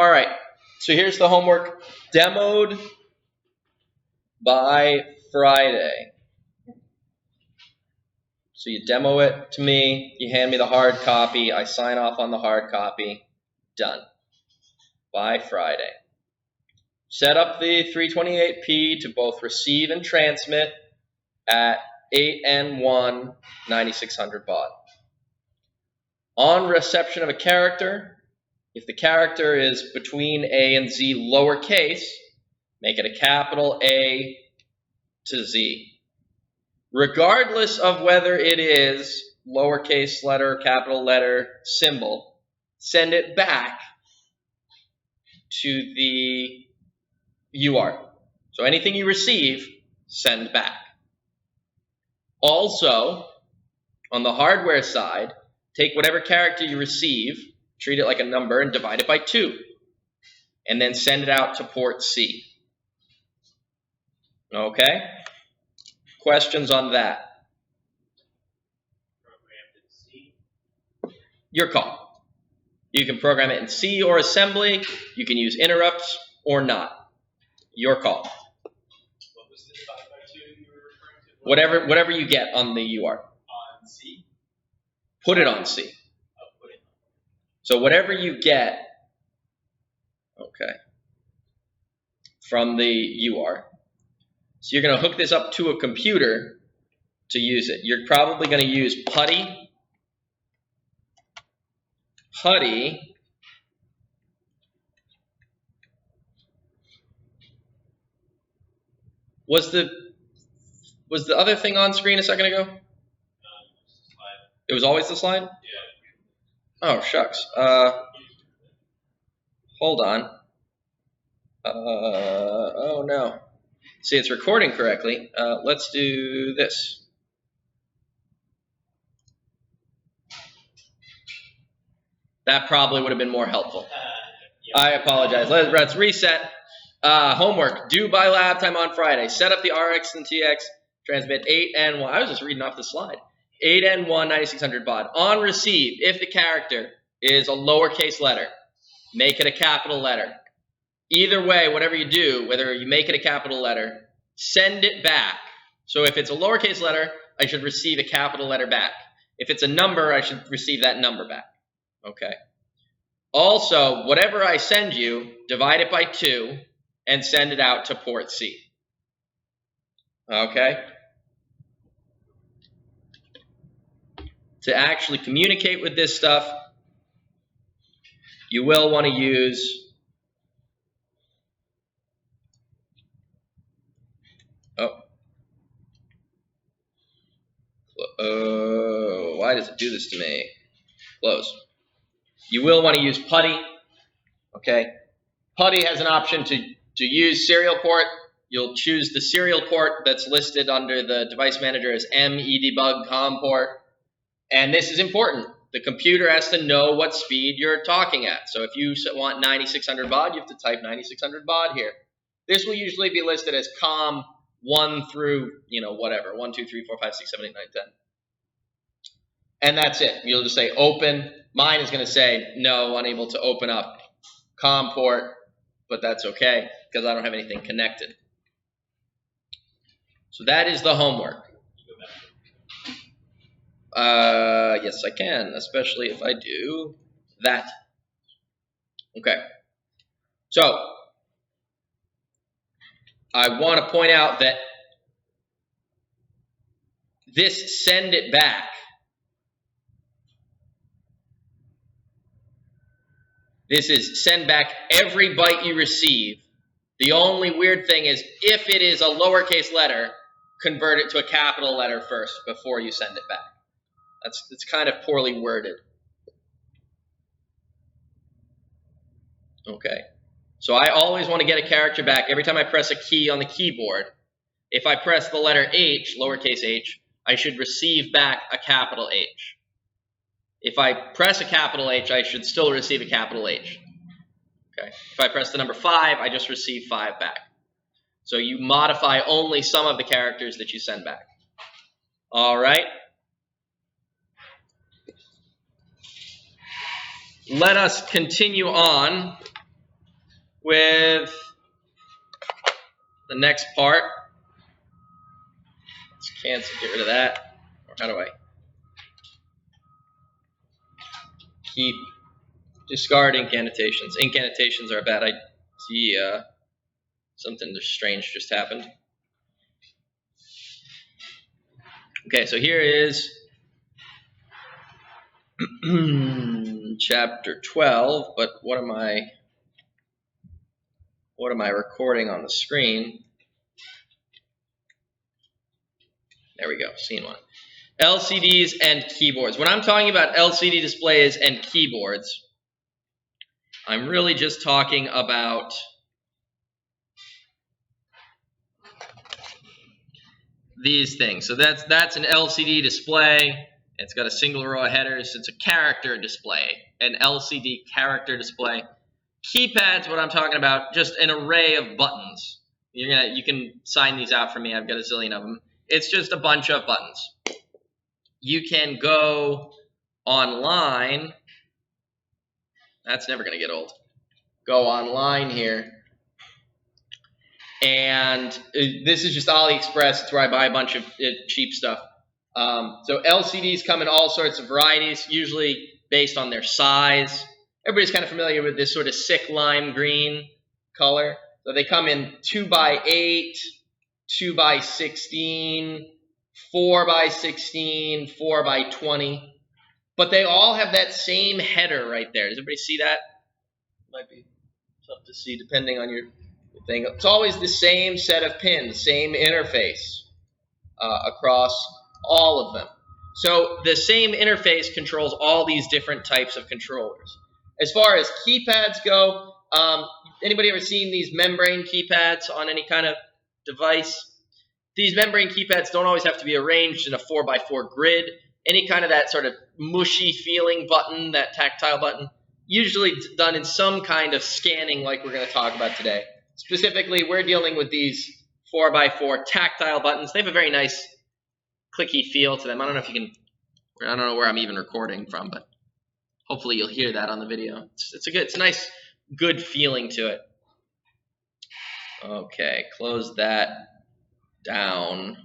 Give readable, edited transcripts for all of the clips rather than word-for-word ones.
All right, so here's the homework demoed by Friday. So you demo it to me, you hand me the hard copy, I sign off on the hard copy, done. By Friday. Set up the 328p to both receive and transmit at 8N1 9600 baud. On reception of a character, if the character is between A and Z lowercase, make it a capital A to Z. Regardless of whether it is lowercase letter, capital letter, symbol, send it back to the UART. So anything you receive, send back. Also, on the hardware side, take whatever character you receive, treat it like a number, and divide it by 2. And then send it out to port C. Okay? Questions on that? Your call. You can program it in C or assembly. You can use interrupts or not. Your call. What was the divide by 2 you were referring to? Whatever you get on the UART. On C? Put it on C. Oh, put it. So whatever you get, okay, from the UART. So you're going to hook this up to a computer to use it. You're probably going to use PuTTY. Was the other thing on screen a second ago? It was always the slide? Yeah. Oh, shucks. Hold on. Oh, no. See, it's recording correctly. Let's do this. That probably would have been more helpful. Yeah. I apologize. Let's reset. Homework, due by lab time on Friday. Set up the RX and TX, transmit 8N1. I was just reading off the slide. 8N1 9600 baud. On receive, if the character is a lowercase letter, make it a capital letter. Either way, whatever you do, whether you make it a capital letter, send it back. So if it's a lowercase letter, I should receive a capital letter back. If it's a number, I should receive that number back. Okay. Also, whatever I send you, divide it by 2 and send it out to port C. Okay? To actually communicate with this stuff, you will want to use why does it do this to me? Close. You will want to use PuTTY. Okay? PuTTY has an option to use serial port. You'll choose the serial port that's listed under the device manager as MEDEBUG COM port. And this is important. The computer has to know what speed you're talking at. So if you want 9600 baud, you have to type 9600 baud here. This will usually be listed as COM 1 through, whatever, 1, 2, 3, 4, 5, 6, 7, 8, 9, 10. And that's it. You'll just say open. Mine is going to say no, unable to open up COM port, but that's okay because I don't have anything connected. So that is the homework. Yes, I can, especially if I do that. Okay. So I want to point out that this send it back this is send back every byte you receive. The only weird thing is if it is a lowercase letter, convert it to a capital letter first before you send it back. It's kind of poorly worded. Okay. So I always want to get a character back every time I press a key on the keyboard. If I press the letter H, lowercase h, I should receive back a capital H. If I press a capital H, I should still receive a capital H. Okay. If I press the number 5, I just receive 5 back. So you modify only some of the characters that you send back. All right. Let us continue on with the next part. Let's cancel, get rid of that. Or how do I keep discard incantations? Incantations are bad. I see something strange just happened. Okay, so here is chapter 12, but what am I recording on the screen? There we go, scene 1. LCDs and keyboards. When I'm talking about LCD displays and keyboards, I'm really just talking about these things. So that's an LCD display. It's got a single row of headers. It's a character display, an LCD character display. Keypads, what I'm talking about, just an array of buttons. You can sign these out for me. I've got a zillion of them. It's just a bunch of buttons. You can go online. That's never going to get old. Go online here. And this is just AliExpress. It's where I buy a bunch of cheap stuff. So LCDs come in all sorts of varieties, usually based on their size. Everybody's kind of familiar with this sort of sick lime green color. So they come in 2x8, 2x16, 4x16, 4x20. But they all have that same header right there. Does everybody see that? Might be tough to see depending on your thing. It's always the same set of pins, same interface across all of them. So the same interface controls all these different types of controllers. As far as keypads go, anybody ever seen these membrane keypads on any kind of device? These membrane keypads don't always have to be arranged in a 4x4 grid. Any kind of that sort of mushy feeling button, that tactile button, usually done in some kind of scanning like we're going to talk about today. Specifically, we're dealing with these 4x4 tactile buttons. They have a very nice clicky feel to them. I don't know if you can, I don't know where I'm even recording from, but hopefully you'll hear that on the video. It's a nice, good feeling to it. Okay, close that down.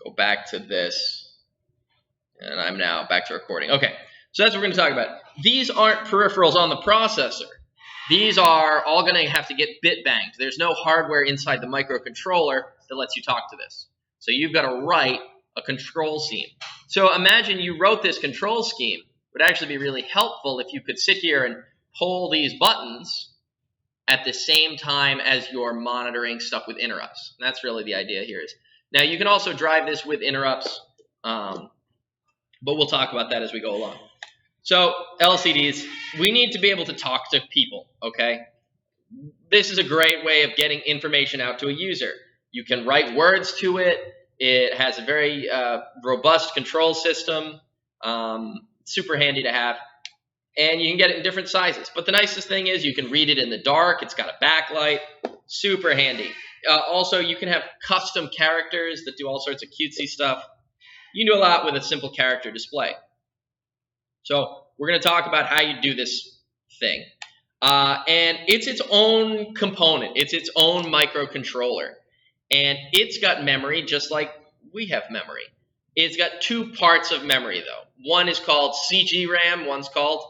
Go back to this. And I'm now back to recording. Okay, so that's what we're going to talk about. These aren't peripherals on the processor. These are all going to have to get bit banged. There's no hardware inside the microcontroller that lets you talk to this. So you've got to write a control scheme. So imagine you wrote this control scheme. It would actually be really helpful if you could sit here and pull these buttons at the same time as you're monitoring stuff with interrupts. And that's really the idea here. Now you can also drive this with interrupts, but we'll talk about that as we go along. So LCDs, we need to be able to talk to people, okay? This is a great way of getting information out to a user. You can write words to it. It has a very robust control system, super handy to have, and you can get it in different sizes. But the nicest thing is you can read it in the dark. It's got a backlight, super handy. Also, you can have custom characters that do all sorts of cutesy stuff. You can do a lot with a simple character display. So we're going to talk about how you do this thing. And it's its own component. It's its own microcontroller. And it's got memory just like we have memory. It's got two parts of memory, though. One is called CG RAM. One's called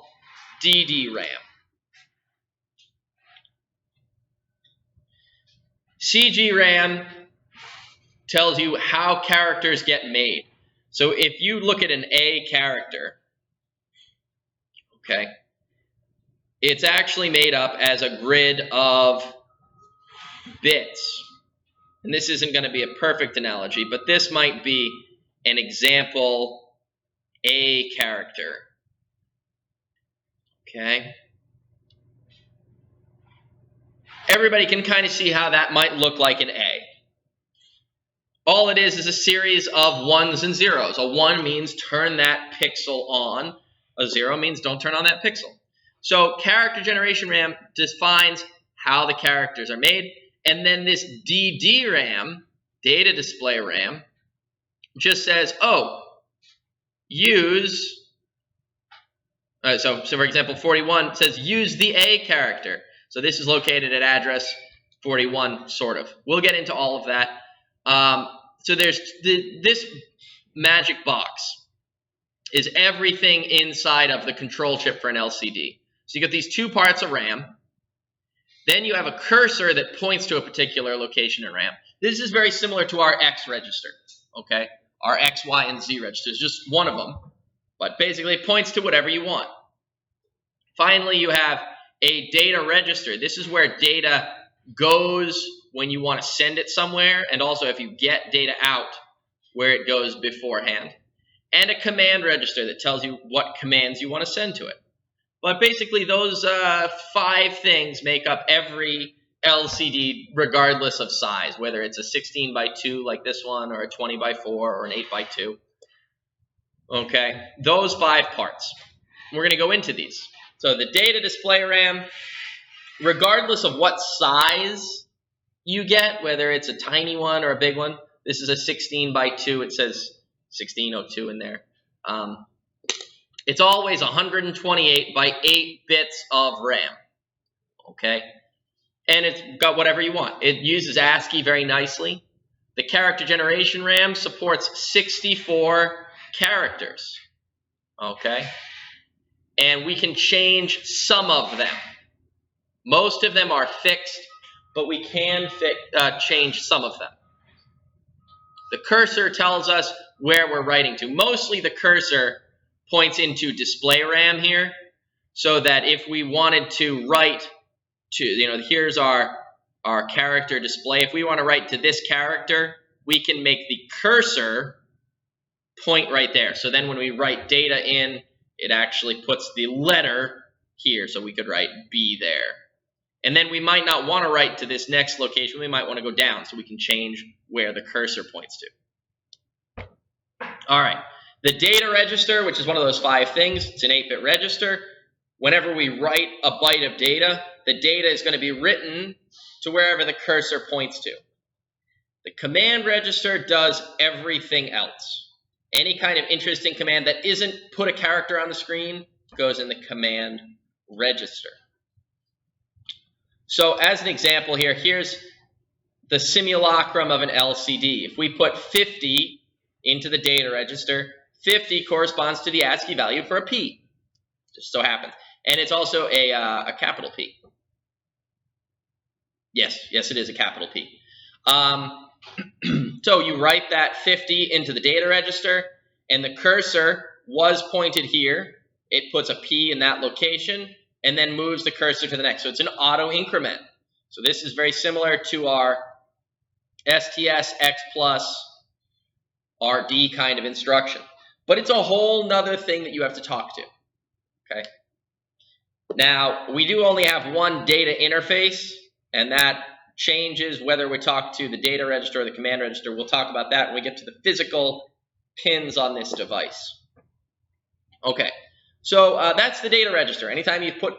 DD RAM. CG RAM tells you how characters get made. So if you look at an A character, okay, it's actually made up as a grid of bits. And this isn't going to be a perfect analogy, but this might be an example A character. Okay. Everybody can kind of see how that might look like an A. All it is a series of ones and zeros. A 1 means turn that pixel on. A 0 means don't turn on that pixel. So character generation RAM defines how the characters are made. And then this DD RAM, data display RAM, just says, oh, use, so for example, 41 says use the A character. So this is located at address 41, sort of. We'll get into all of that. So there's this magic box is everything inside of the control chip for an LCD. So you got these two parts of RAM. Then you have a cursor that points to a particular location in RAM. This is very similar to our X register, okay? Our X, Y, and Z register is just one of them, but basically it points to whatever you want. Finally, you have a data register. This is where data goes when you want to send it somewhere, and also if you get data out, where it goes beforehand. And a command register that tells you what commands you want to send to it. But basically those 5 things make up every LCD regardless of size, whether it's a 16 by 2 like this one, or a 20 by 4, or an 8 by 2. Okay, those 5 parts. We're going to go into these. So the data display RAM, regardless of what size you get, whether it's a tiny one or a big one, this is a 16 by 2, it says 1602 in there. It's always 128 by 8 bits of RAM, okay? And it's got whatever you want. It uses ASCII very nicely. The character generation RAM supports 64 characters, okay? And we can change some of them. Most of them are fixed, but we can change some of them. The cursor tells us where we're writing to. Mostly the cursor points into display RAM here, so that if we wanted to write to, here's our character display. If we want to write to this character, we can make the cursor point right there. So then when we write data in, it actually puts the letter here, so we could write B there. And then we might not want to write to this next location. We might want to go down, so we can change where the cursor points to. All right. The data register, which is one of those 5 things, it's an 8-bit register. Whenever we write a byte of data, the data is going to be written to wherever the cursor points to. The command register does everything else. Any kind of interesting command that isn't put a character on the screen goes in the command register. So as an example here, here's the simulacrum of an LCD. If we put 50 into the data register, 50 corresponds to the ASCII value for a P. Just so happens. And it's also a capital P. Yes, it is a capital P. So you write that 50 into the data register, and the cursor was pointed here. It puts a P in that location, and then moves the cursor to the next. So it's an auto increment. So this is very similar to our STS X plus RD kind of instruction. But it's a whole nother thing that you have to talk to. Okay. Now, we do only have one data interface, and that changes whether we talk to the data register or the command register. We'll talk about that when we get to the physical pins on this device. Okay, so that's the data register. Anytime you put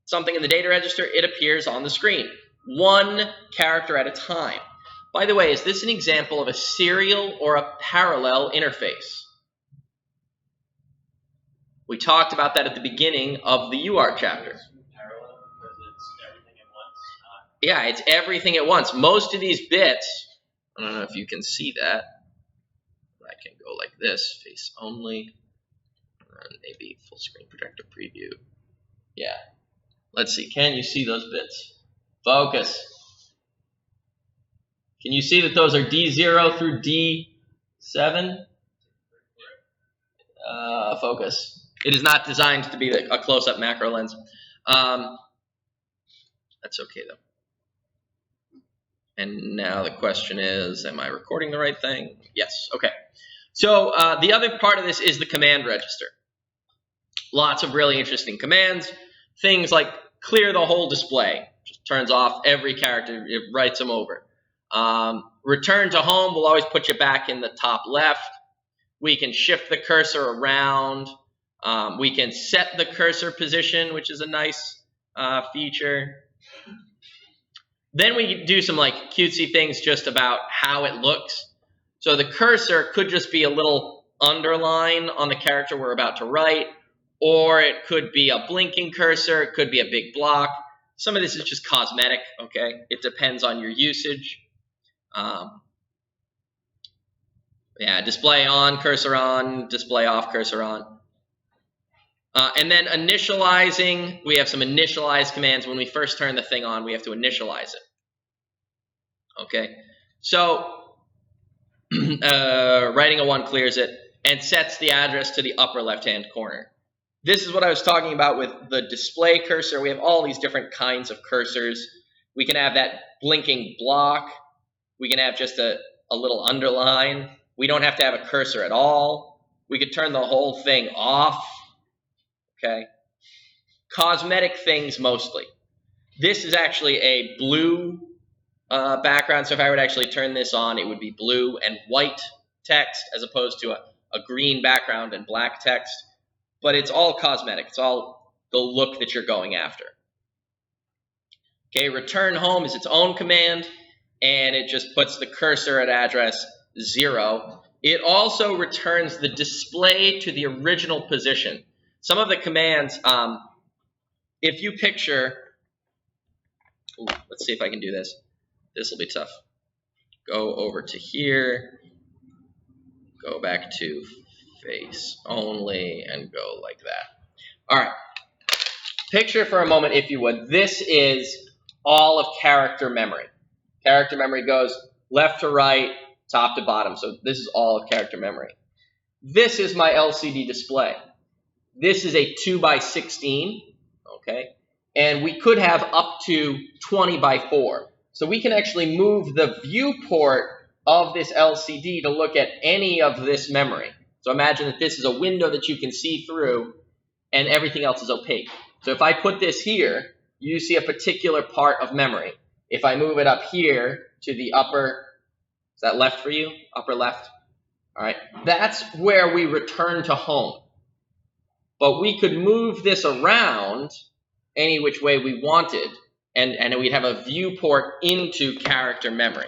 something in the data register, it appears on the screen. One character at a time. By the way, is this an example of a serial or a parallel interface? We talked about that at the beginning of the UART chapter. Parallel because it's everything at once. Yeah, it's everything at once. Most of these bits, I don't know if you can see that. I can go like this, face only, and maybe full screen projector preview. Yeah. Let's see. Can you see those bits? Focus. Can you see that those are D0 through D7? Focus. It is not designed to be a close-up macro lens. That's okay, though. And now the question is, am I recording the right thing? Yes. Okay. So the other part of this is the command register. Lots of really interesting commands. Things like clear the whole display. Just turns off every character. It writes them over. Return to home will always put you back in the top left. We can shift the cursor around. We can set the cursor position, which is a nice feature. Then we do some like cutesy things just about how it looks. So the cursor could just be a little underline on the character we're about to write, or it could be a blinking cursor. It could be a big block. Some of this is just cosmetic, okay? It depends on your usage. Yeah, display on, cursor on, display off, cursor on. And then initializing, we have some initialize commands. When we first turn the thing on, we have to initialize it. Okay, so writing a 1 clears it and sets the address to the upper left-hand corner. This is what I was talking about with the display cursor. We have all these different kinds of cursors. We can have that blinking block. We can have just a little underline. We don't have to have a cursor at all. We could turn the whole thing off. Okay, cosmetic things mostly. This is actually a blue background, so if I would actually turn this on, it would be blue and white text as opposed to a green background and black text. But it's all cosmetic. It's all the look that you're going after. Okay, return home is its own command, and it just puts the cursor at address 0. It also returns the display to the original position. Some of the commands, if you picture, let's see if I can do this. This will be tough. Go over to here, go back to face only, and go like that. All right. Picture for a moment, if you would, this is all of character memory. Character memory goes left to right, top to bottom. So this is all of character memory. This is my LCD display. This is a 2x16, okay? And we could have up to 20x4. So we can actually move the viewport of this LCD to look at any of this memory. So imagine that this is a window that you can see through and everything else is opaque. So if I put this here, you see a particular part of memory. If I move it up here to the upper, is that left for you? Upper left? All right, that's where we return to home. But we could move this around any which way we wanted, and we'd have a viewport into character memory.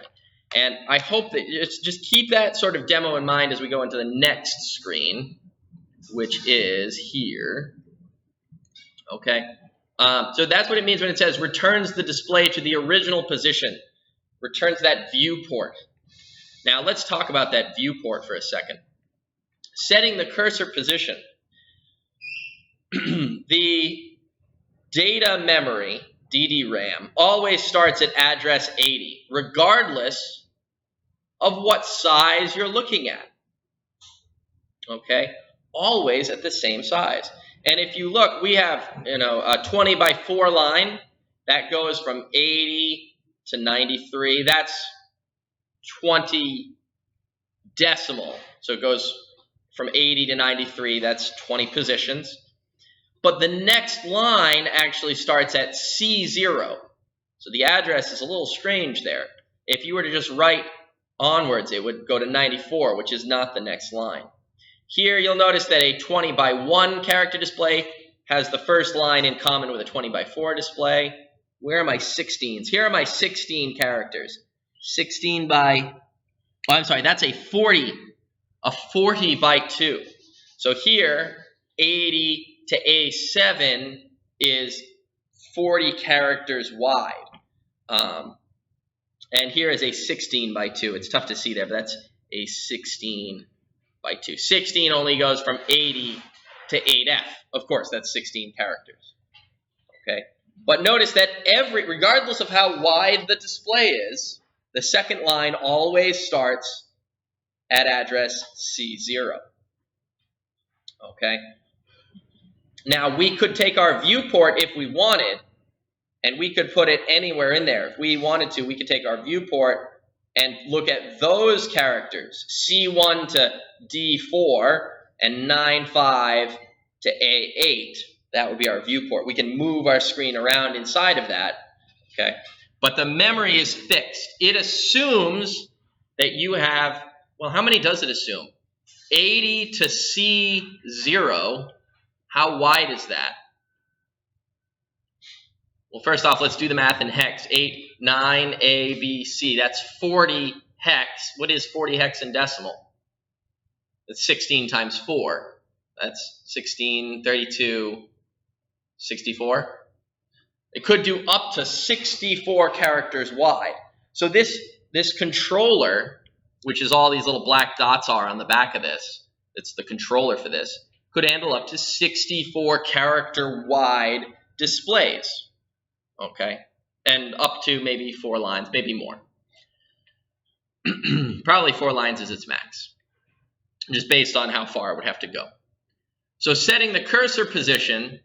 And I hope that just keep that sort of demo in mind as we go into the next screen, which is here. Okay, so that's what it means when it says returns the display to the original position, returns that viewport. Now let's talk about that viewport for a second. Setting the cursor position. The data memory, DDRAM, always starts at address 80, regardless of what size you're looking at. Okay, always at the same size. And if you look, we have a 20x4 line that goes from 80 to 93. That's 20 decimal. So it goes from 80 to 93. That's 20 positions. But the next line actually starts at C0. So the address is a little strange there. If you were to just write onwards, it would go to 94, which is not the next line. Here you'll notice that a 20x1 character display has the first line in common with a 20x4 display. Where are my 16s? Here are my 16 characters. 16 by, I'm sorry, that's a 40 by 2. So here, 80 to A7 is 40 characters wide. And here is a 16 by 2. It's tough to see there, but that's a 16 by 2. 16 only goes from 80 to 8F. Of course, that's 16 characters. Okay, but notice that regardless of how wide the display is, the second line always starts at address C0. Okay. Now, we could take our viewport if we wanted, and we could put it anywhere in there. If we wanted to, we could take our viewport and look at those characters, C1 to D4 and 9.5 to A8. That would be our viewport. We can move our screen around inside of that, okay? But the memory is fixed. It assumes that you have, well, how many does it assume? 80 to C0. How wide is that? Well, first off, let's do the math in hex. 8, 9, A, B, C. That's 40 hex. What is 40 hex in decimal? That's 16 times 4. That's 16, 32, 64. It could do up to 64 characters wide. So this controller, which is all these little black dots are on the back of this, it's the controller for this, could handle up to 64 character wide displays. Okay? And up to maybe 4 lines, maybe more. Probably 4 lines is its max, just based on how far it would have to go. So setting the cursor position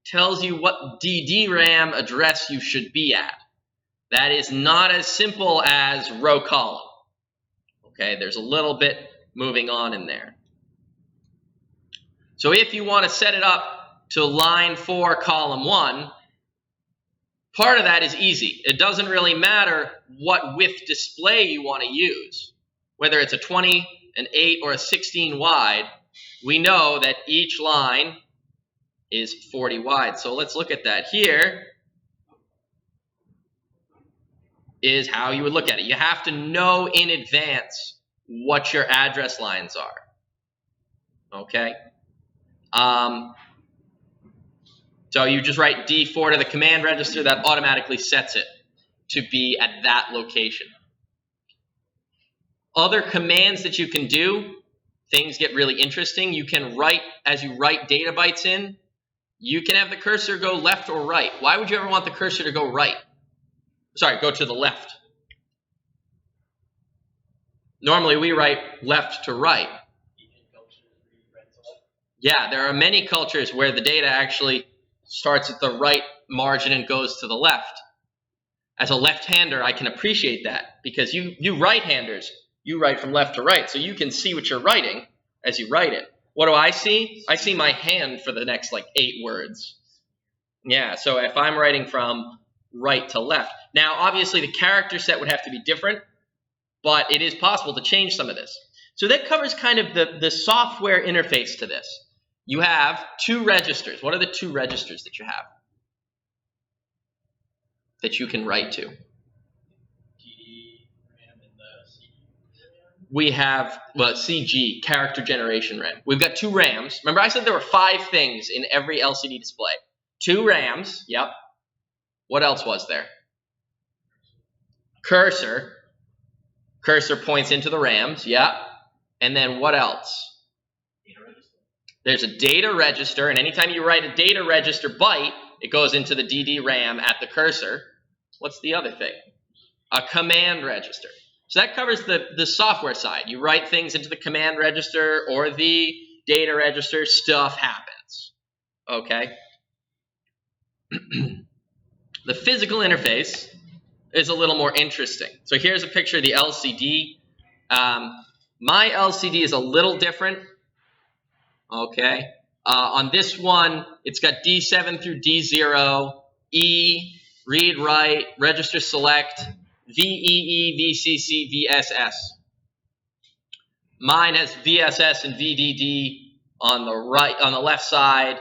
tells you what DDRAM address you should be at. That is not as simple as row column. Okay, there's a little bit moving on in there. So if you want to set it up to line 4, column 1, part of that is easy. It doesn't really matter what width display you want to use. Whether it's a 20, an 8, or a 16 wide, we know that each line is 40 wide. So let's look at that. Here is how you would look at it. You have to know in advance what your address lines are. Okay? So you just write D4 to the command register. That automatically sets it to be at that location. Other commands that you can do, things get really interesting. You can write, as you write data bytes in, you can have the cursor go left or right. Why would you ever want the cursor to go right? Sorry, go to the left. Normally we write left to right. Yeah, there are many cultures where the data actually starts at the right margin and goes to the left. As a left-hander, I can appreciate that because you right-handers, you write from left to right, so you can see what you're writing as you write it. What do I see? I see my hand for the next 8 words. Yeah, so if I'm writing from right to left. Now, obviously, the character set would have to be different, but it is possible to change some of this. So that covers kind of the software interface to this. You have 2 registers. What are the 2 registers that you have that you can write to? DD, RAM, and the CG. We have, CG, character generation RAM. We've got 2 RAMs. Remember I said there were 5 things in every LCD display. 2 RAMs, yep. What else was there? Cursor. Cursor points into the RAMs, yep. And then what else? There's a data register, and anytime you write a data register byte, it goes into the DDRAM at the cursor. What's the other thing? A command register. So that covers the software side. You write things into the command register or the data register, stuff happens. Okay? The physical interface is a little more interesting. So here's a picture of the LCD. My LCD is a little different. Okay, on this one, it's got D7 through D0, E, read, write, register, select, VEE, VCC, VSS. Mine has VSS and VDD on the right, on the left side,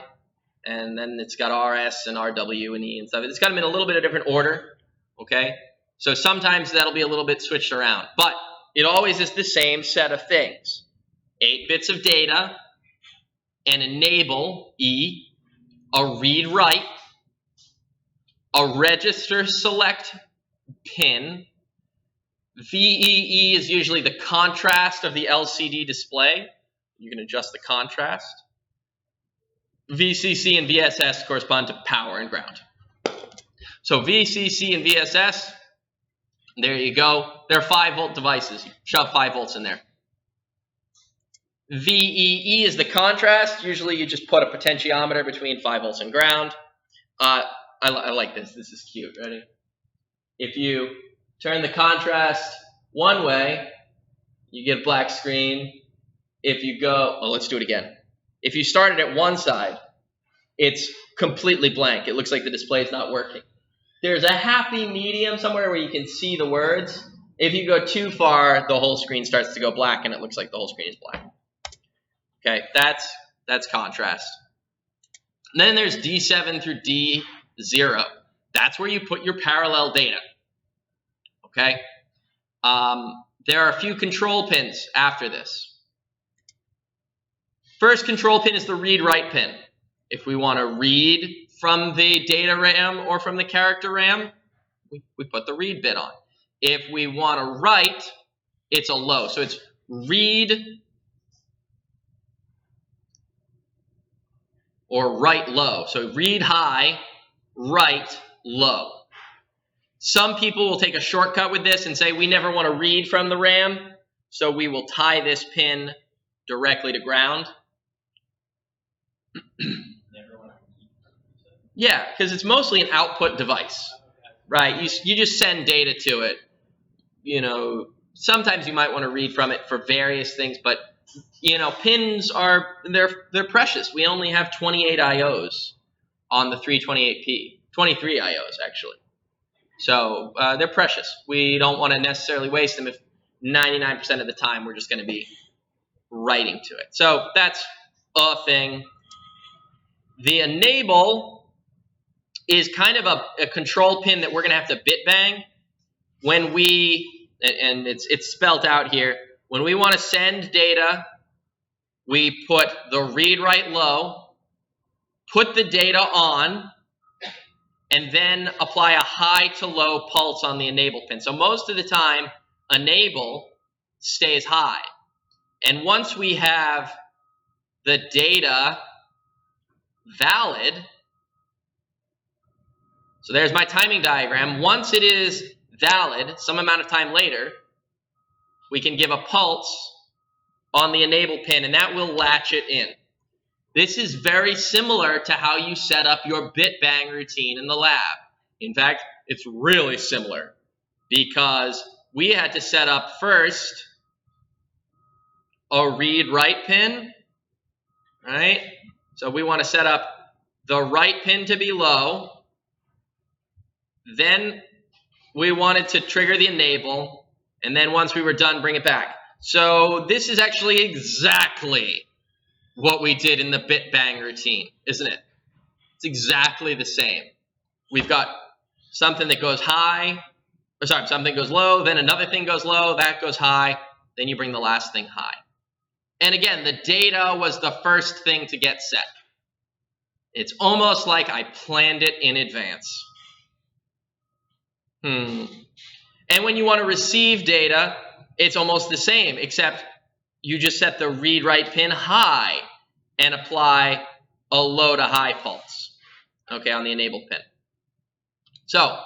and then it's got RS and RW and E and stuff. It's got them in a little bit of different order. Okay, so sometimes that'll be a little bit switched around, but it always is the same set of things: 8 bits of data. An enable, E, a read-write, a register select pin. VEE is usually the contrast of the LCD display. You can adjust the contrast. VCC and VSS correspond to power and ground. So VCC and VSS, there you go. They're 5-volt devices. You shove 5 volts in there. VEE is the contrast. Usually you just put a potentiometer between 5 volts and ground. I like this. This is cute. Ready? If you turn the contrast one way, you get a black screen. If you go, well, let's do it again. If you start it at one side, it's completely blank. It looks like the display is not working. There's a happy medium somewhere where you can see the words. If you go too far, the whole screen starts to go black and it looks like the whole screen is black. Okay, that's contrast. And then there's D7 through D0. That's where you put your parallel data. Okay? There are a few control pins after this. First control pin is the read-write pin. If we want to read from the data RAM or from the character RAM, we put the read bit on. If we want to write, it's a low. So it's read or write low. So read high, write low. Some people will take a shortcut with this and say we never want to read from the RAM, so we will tie this pin directly to ground. Yeah, because it's mostly an output device, right? You just send data to it. You know, sometimes you might want to read from it for various things, but you know, pins are they're precious. We only have 28 IOs on the 328P, 23 IOs actually. So they're precious. We don't want to necessarily waste them if 99% of the time we're just going to be writing to it. So that's a thing. The enable is kind of a control pin that we're going to have to bit bang when we, and it's spelled out here, when we want to send data, we put the read write low, put the data on, and then apply a high to low pulse on the enable pin. So most of the time, enable stays high. And once we have the data valid, so there's my timing diagram. Once it is valid, some amount of time later, we can give a pulse on the enable pin, and that will latch it in. This is very similar to how you set up your bit bang routine in the lab. In fact, it's really similar because we had to set up first a read write pin, right? So we want to set up the write pin to be low. Then we wanted to trigger the enable, and then once we were done, bring it back. So this is actually exactly what we did in the bit bang routine, isn't it? It's exactly the same. We've got something that goes high, or sorry, something goes low, then another thing goes low, that goes high, then you bring the last thing high. And again, the data was the first thing to get set. It's almost like I planned it in advance. And when you want to receive data, it's almost the same, except you just set the read write pin high and apply a low to high pulse, okay, on the enable pin. So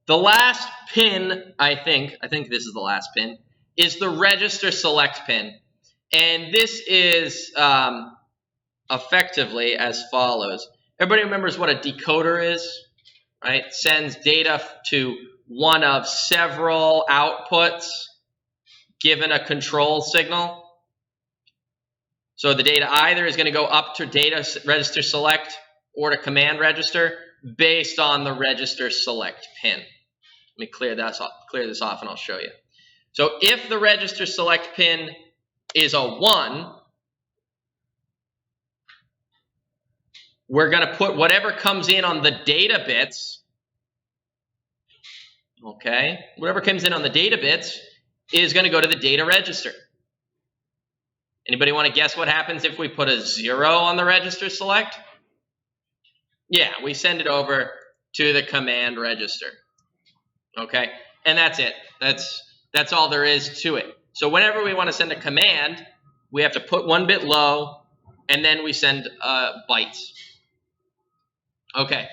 the last pin, I think this is the last pin, is the register select pin. And this is effectively as follows. Everybody remembers what a decoder is, right? Sends data to one of several outputs given a control signal. So the data either is going to go up to data register select or to command register based on the register select pin. Let me clear this off and I'll show you. So if the register select pin is a 1, we're going to put whatever comes in on the data bits, okay, whatever comes in on the data bits is going to go to the data register. Anybody want to guess what happens if we put a 0 on the register select? Yeah, we send it over to the command register. Okay, and that's it. That's all there is to it. So whenever we want to send a command, we have to put one bit low, and then we send bytes. Okay.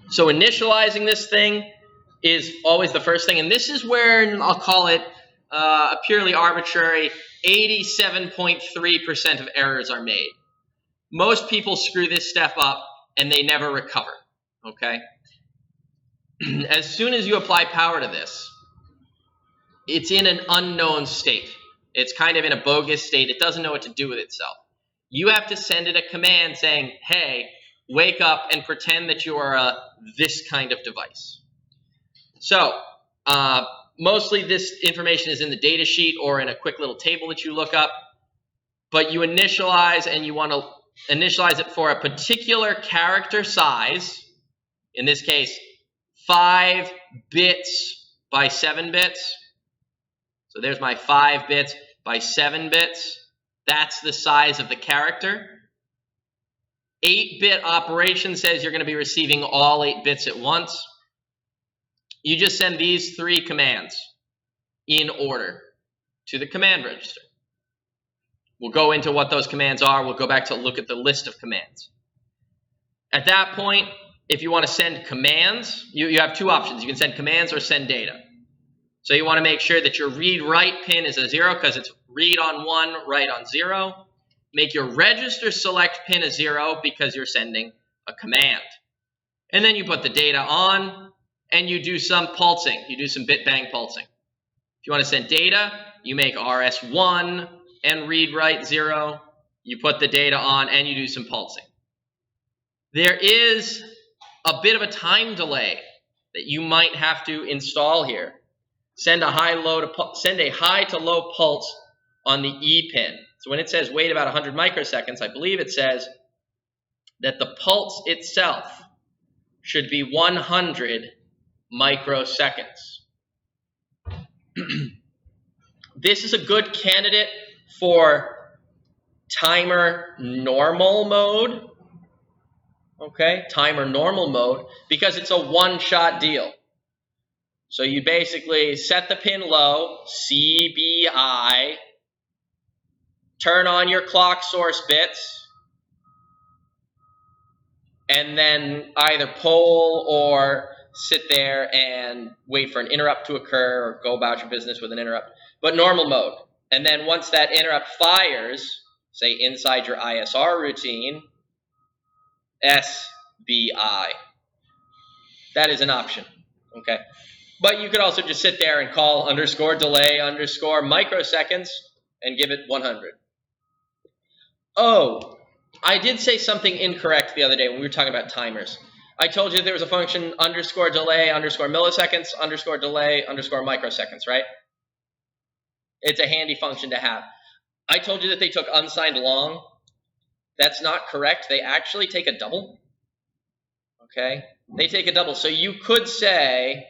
So initializing this thing is always the first thing, and this is where I'll call it a purely arbitrary 87.3% of errors are made. Most people screw this step up and they never recover, okay? As soon as you apply power to this, it's in an unknown state. It's kind of in a bogus state. It doesn't know what to do with itself. You have to send it a command saying, hey, wake up and pretend that you are this kind of device. So, mostly this information is in the data sheet or in a quick little table that you look up, but you initialize and you want to initialize it for a particular character size, in this case, 5 bits by 7 bits. So there's my 5 bits by 7 bits. That's the size of the character. 8-bit operation says you're going to be receiving all 8 bits at once. You just send these 3 commands in order to the command register. We'll go into what those commands are. We'll go back to look at the list of commands. At that point, if you want to send commands, you have 2 options. You can send commands or send data. So you want to make sure that your read-write pin is a 0 because it's read on 1, write on 0. Make your register select pin a 0 because you're sending a command. And then you put the data on and you do some pulsing. You do some bit bang pulsing. If you want to send data, you make RS1 and read-write 0. You put the data on and you do some pulsing. There is a bit of a time delay that you might have to install here. Send a high to low pulse on the E pin. So when it says wait about 100 microseconds, I believe it says that the pulse itself should be 100 microseconds. This is a good candidate for timer normal mode. Okay, timer normal mode, because it's a one-shot deal. So you basically set the pin low, CBI, turn on your clock source bits, and then either poll or sit there and wait for an interrupt to occur or go about your business with an interrupt, but normal mode. And then once that interrupt fires, say inside your ISR routine, SBI. That is an option, okay? But you could also just sit there and call _delay _microseconds and give it 100. Oh, I did say something incorrect the other day when we were talking about timers. I told you there was a function _delay _milliseconds _delay _microseconds, right? It's a handy function to have. I told you that they took unsigned long. That's not correct. They actually take a double. Okay? They take a double. So you could say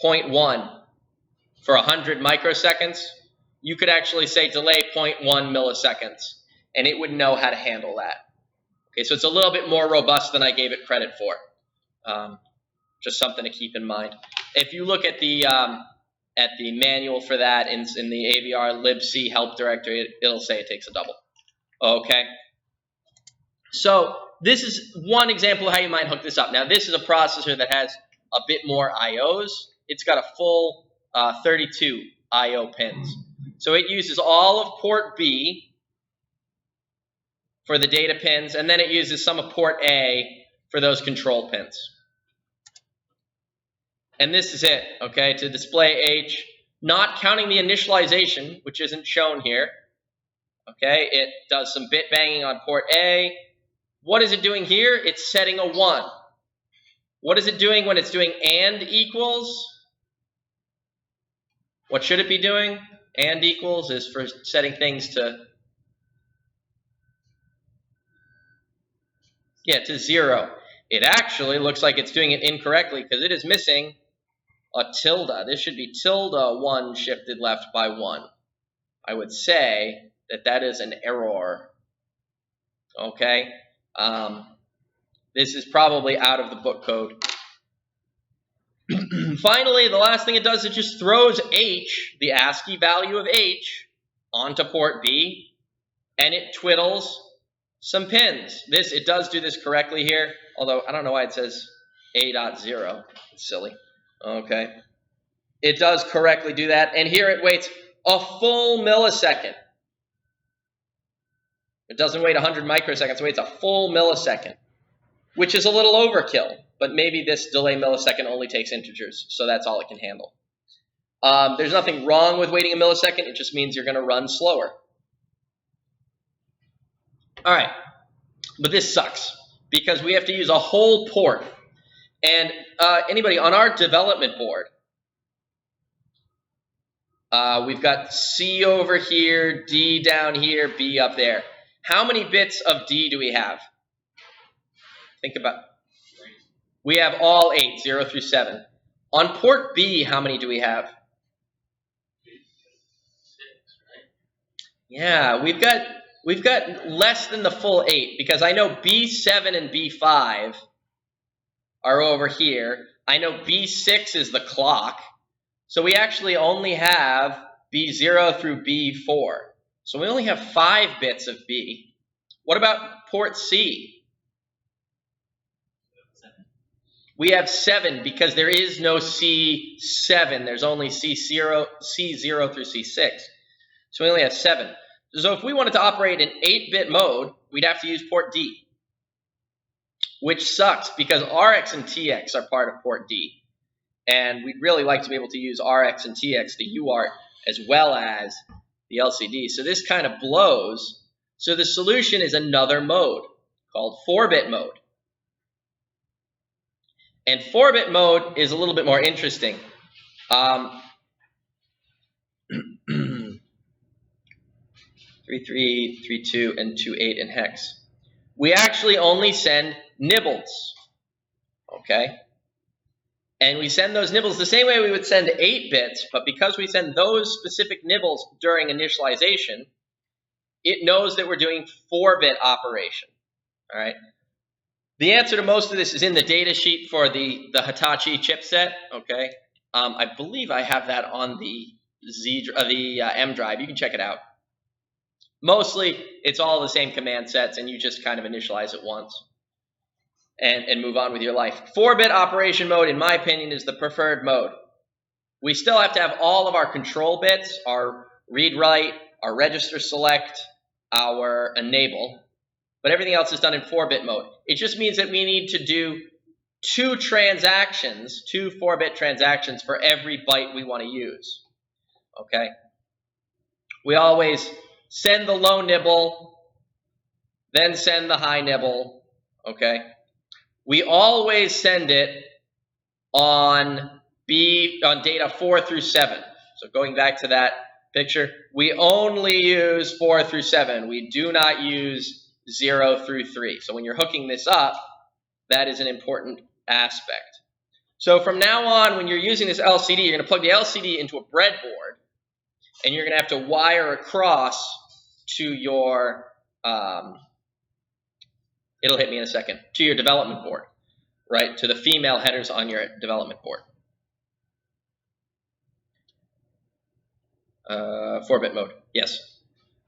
.1 for 100 microseconds. You could actually say delay 0.1 milliseconds, and it would know how to handle that. Okay, so it's a little bit more robust than I gave it credit for. Just something to keep in mind. If you look at the manual for that in the AVR libc help directory, it'll say it takes a double. Okay. So this is one example of how you might hook this up. Now this is a processor that has a bit more IOs. It's got a full 32 IO pins. So it uses all of port B for the data pins, and then it uses some of port A for those control pins. And this is it, okay, to display H, not counting the initialization, which isn't shown here. Okay, it does some bit banging on port A. What is it doing here? It's setting a 1. What is it doing when it's doing AND equals? What should it be doing? AND equals is for setting things to 0. It actually looks like it's doing it incorrectly because it is missing a tilde. This should be tilde 1 shifted left by 1. I would say that is an error. Okay? This is probably out of the book code. Finally, the last thing it does, it just throws H, the ASCII value of H, onto port B, and it twiddles some pins. It does do this correctly here, although I don't know why it says A.0. It's silly. Okay. It does correctly do that, and here it waits a full millisecond. It doesn't wait 100 microseconds, it waits a full millisecond, which is a little overkill, but maybe this delay millisecond only takes integers, so that's all it can handle. There's nothing wrong with waiting a millisecond, it just means you're going to run slower. All right, but this sucks because we have to use a whole port. And anybody on our development board, we've got C over here, D down here, B up there. How many bits of D do we have? Think about. We have all 8, 0 through 7. On port B, how many do we have? Yeah, we've got less than the full 8 because I know B7 and B5 are over here. I know B6 is the clock. So we actually only have B0 through B4. So we only have 5 bits of B. What about port C? We have 7 because there is no C7. There's only C0 through C6. So we only have 7. So if we wanted to operate in 8-bit mode, we'd have to use port D, which sucks because RX and TX are part of port D. And we'd really like to be able to use RX and TX, the UART, as well as the LCD. So this kind of blows. So the solution is another mode called 4-bit mode. And 4-bit mode is a little bit more interesting. 33, 32, and 28 in hex. We actually only send nibbles, okay? And we send those nibbles the same way we would send 8 bits, but because we send those specific nibbles during initialization, it knows that we're doing 4-bit operation, all right? The answer to most of this is in the data sheet for the Hitachi chipset, okay? I believe I have that on the M drive. You can check it out. Mostly, it's all the same command sets, and you just kind of initialize it once and move on with your life. 4-bit operation mode, in my opinion, is the preferred mode. We still have to have all of our control bits, our read-write, our register select, our enable, but everything else is done in 4-bit mode. It just means that we need to do 2 transactions, 2 4-bit transactions for every byte we want to use, okay? We always send the low nibble, then send the high nibble, okay? We always send it on data 4 through 7. So going back to that picture, we only use 4 through 7. We do not use 0 through 3. So when you're hooking this up, that is an important aspect. So from now on, when you're using this LCD, you're going to plug the LCD into a breadboard, and you're going to have to wire across to your, it'll hit me in a second, to your development board, right? To the female headers on your development board. 4-bit mode, yes.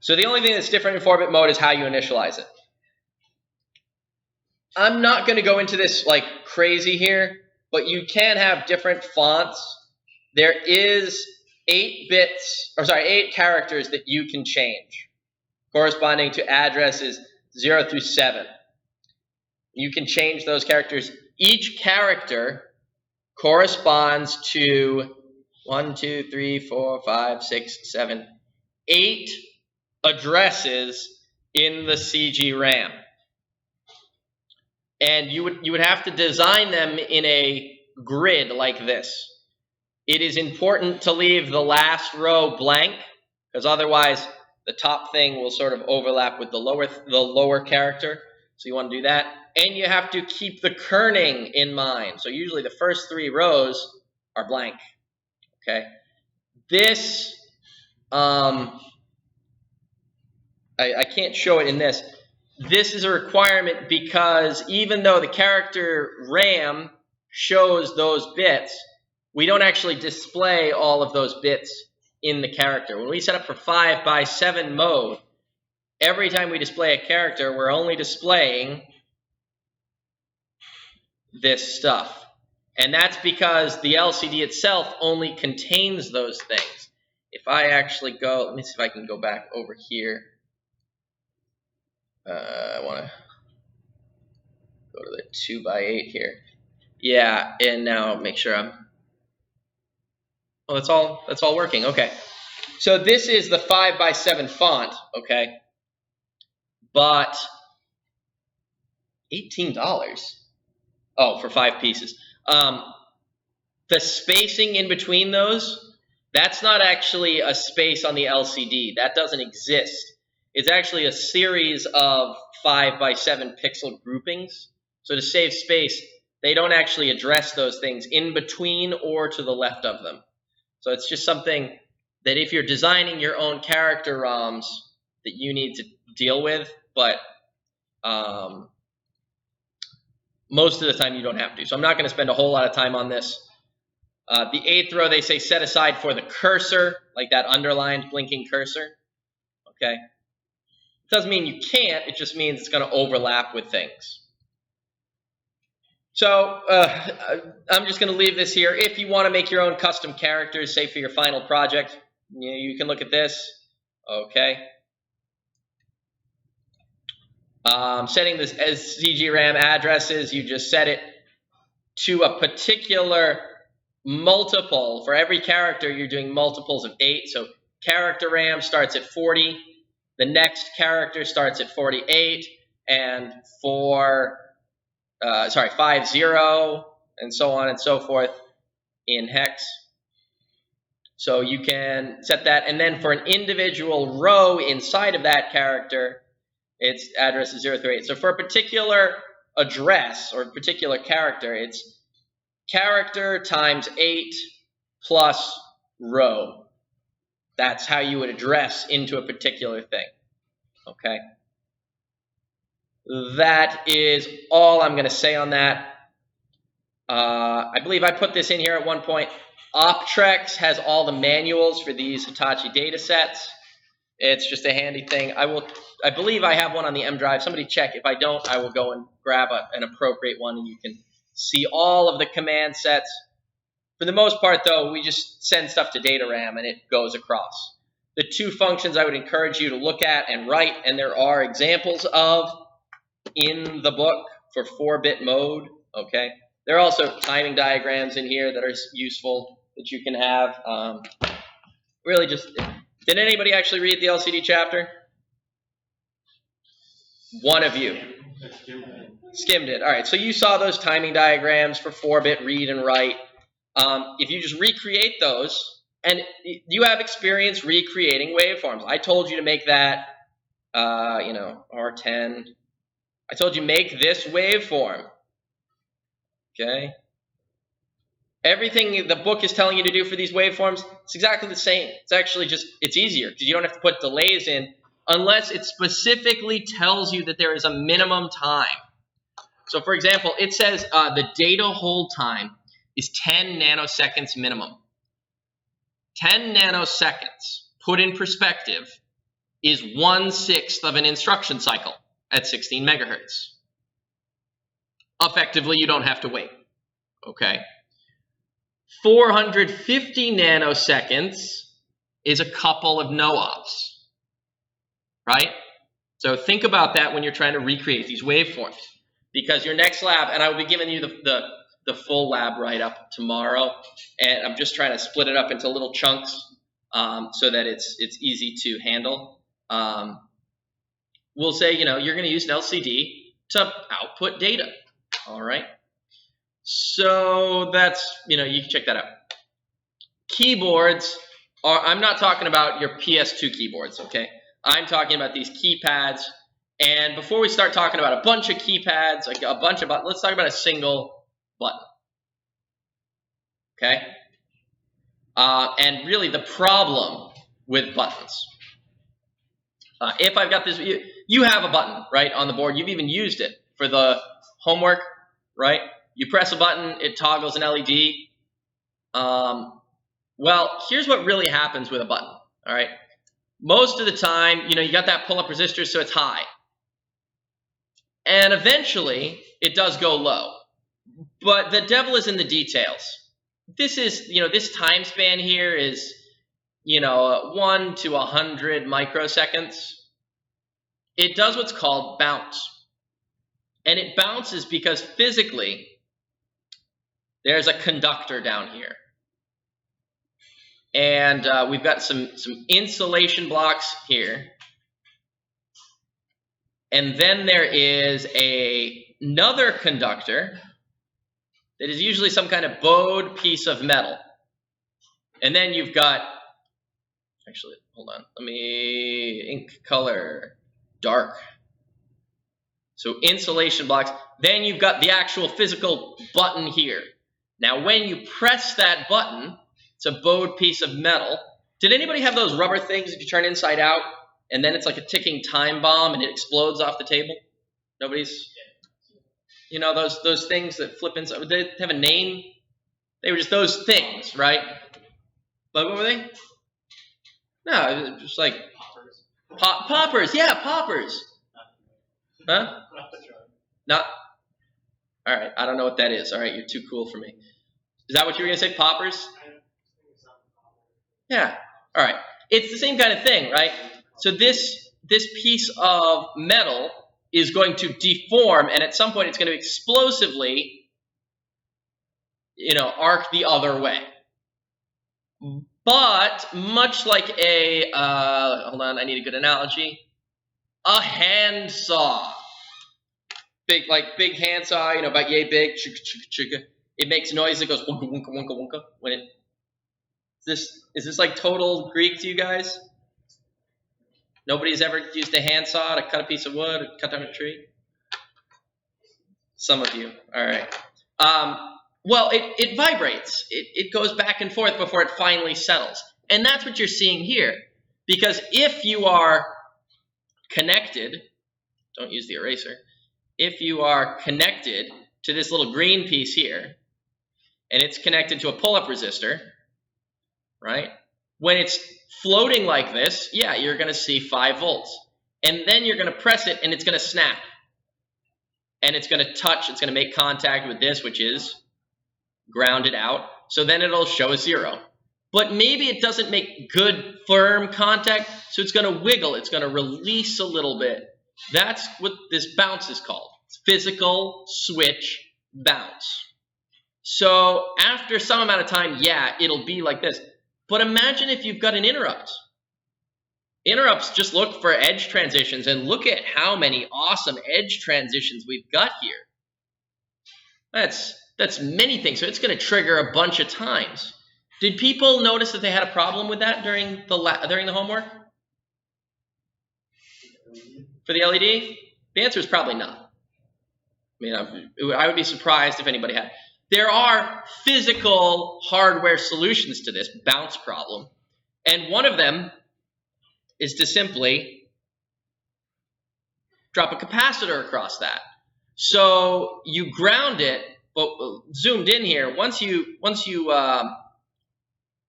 So the only thing that's different in 4-bit mode is how you initialize it. I'm not going to go into this like crazy here, but you can have different fonts. There is 8 characters that you can change, corresponding to addresses 0 through 7. You can change those characters. Each character corresponds to 1, 2, 3, 4, 5, 6, 7, 8 addresses in the CG RAM. And you would have to design them in a grid like this. It is important to leave the last row blank, because otherwise the top thing will sort of overlap with the lower character. So you want to do that. And you have to keep the kerning in mind. So usually the first 3 rows are blank. Okay. This, I can't show it in this. This is a requirement because even though the character RAM shows those bits, we don't actually display all of those bits in the character. When we set up for 5x7 mode, every time we display a character, we're only displaying this stuff. And that's because the LCD itself only contains those things. If I actually go, let me see if I can go back over here. I want to go to the 2x8 here. Yeah, and now make sure I'm. Oh, that's all working. Okay. So this is the 5x7 font. Okay. But $18. Oh, for 5 pieces. The spacing in between those, that's not actually a space on the LCD. That doesn't exist. It's actually a series of 5x7 pixel groupings. So to save space, they don't actually address those things in between or to the left of them. So it's just something that if you're designing your own character ROMs, that you need to deal with, but most of the time you don't have to. So I'm not going to spend a whole lot of time on this. The 8th row, they say set aside for the cursor, like that underlined blinking cursor. Okay? It doesn't mean you can't, it just means it's going to overlap with things. So I'm just going to leave this here. If you want to make your own custom characters, say for your final project, you can look at this. Okay. Setting this as CGRAM addresses, you just set it to a particular multiple. For every character, you're doing multiples of 8. So character RAM starts at 40. The next character starts at 48. And for 50, and so on and so forth in hex. So you can set that, and then for an individual row inside of that character, its address is 0 through 8. So for a particular address or a particular character, it's character times 8 plus row. That's how you would address into a particular thing. Okay? That is all I'm going to say on that. I believe I put this in here at one point. Optrex has all the manuals for these Hitachi data sets. It's just a handy thing. I believe I have one on the M drive. Somebody check. If I don't, I will go and grab an appropriate one, and you can see all of the command sets. For the most part, though, we just send stuff to data RAM, and it goes across. The 2 functions I would encourage you to look at and write, and there are examples of in the book for 4-bit mode. Okay, there are also timing diagrams in here that are useful that you can have. Really, just did anybody actually read the LCD chapter? One of you skimmed it. All right, so you saw those timing diagrams for 4-bit read and write. If you just recreate those, and you have experience recreating waveforms. I told you to make that, R10. I told you make this waveform. Okay? Everything the book is telling you to do for these waveforms, it's exactly the same. It's actually just, it's easier because you don't have to put delays in unless it specifically tells you that there is a minimum time. So for example, it says the data hold time is 10 nanoseconds minimum. 10 nanoseconds, put in perspective, is 1/6 of an instruction cycle at 16 megahertz. Effectively, you don't have to wait. Okay. 450 nanoseconds is a couple of no-ops. Right? So think about that when you're trying to recreate these waveforms. Because your next lab, and I will be giving you the full lab write-up tomorrow, and I'm just trying to split it up into little chunks so that it's easy to handle. We'll say, you're going to use an LCD to output data. All right? So that's, you can check that out. Keyboards I'm not talking about your PS2 keyboards, okay? I'm talking about these keypads. And before we start talking about a bunch of keypads, like a bunch of buttons, let's talk about a single button. Okay? And really the problem with buttons. If I've got this, you have a button, right, on the board. You've even used it for the homework, right? You press a button, it toggles an LED. Well, here's what really happens with a button, all right? Most of the time, you got that pull-up resistor, so it's high. And eventually, it does go low. But the devil is in the details. This is, this time span here is, 1 to 100 microseconds. It does what's called bounce. And it bounces because physically, there's a conductor down here. And we've got some insulation blocks here. And then there is another conductor that is usually some kind of bowed piece of metal. And then you've got, actually, hold on, let me, ink color, dark. So insulation blocks. Then you've got the actual physical button here. Now when you press that button, it's a bowed piece of metal. Did anybody have those rubber things that you turn inside out? and then it's like a ticking time bomb and it explodes off the table? Nobody's, you know, those things that flip inside, they have a name? They were just those things, right? But what were they? No, it was just like poppers. Yeah, poppers. Huh? Not. All right, I don't know what that is. All right, you're too cool for me. Is that what you were gonna say? Poppers? Yeah. All right. It's the same kind of thing, right? So this piece of metal is going to deform, and at some point it's going to explosively, you know, arc the other way. But much like a, hold on, I need a good analogy. A handsaw. Big handsaw, you know, about yay big. It makes noise that goes wonka, wonka, wonka, wonka. When it, is this like total Greek to you guys? Nobody's ever used a handsaw to cut a piece of wood or cut down a tree? Some of you. All right. Well, it vibrates. It goes back and forth before it finally settles. And that's what you're seeing here. Because if you are connected, don't use the eraser, if you are connected to this little green piece here, and it's connected to a pull-up resistor, right? When it's floating like this, yeah, you're going to see 5 volts. And then you're going to press it, and it's going to snap. And it's going to touch, it's going to make contact with this, which is grounded out. So then it'll show a 0. But maybe it doesn't make good, firm contact, so it's going to wiggle. It's going to release a little bit. That's what this bounce is called. Physical switch bounce. So after some amount of time, yeah, it'll be like this. But imagine if you've got an interrupt. Interrupts just look for edge transitions, and look at how many awesome edge transitions we've got here. That's many things, so it's going to trigger a bunch of times. Did people notice that they had a problem with that during the homework? For the LED? The answer is probably not. I mean, I would be surprised if anybody had. There are physical hardware solutions to this bounce problem, and one of them is to simply drop a capacitor across that. So you ground it, but zoomed in here, once you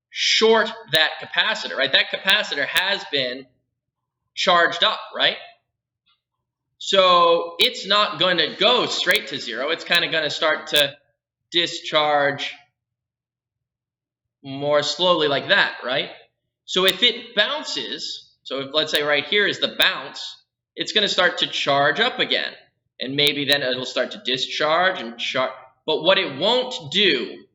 short that capacitor, right? That capacitor has been charged up, right? So it's not going to go straight to 0. It's kind of going to start to discharge more slowly like that, right? So if it bounces, so if let's say right here is the bounce, it's going to start to charge up again. And maybe then it'll start to discharge and charge. But what it won't do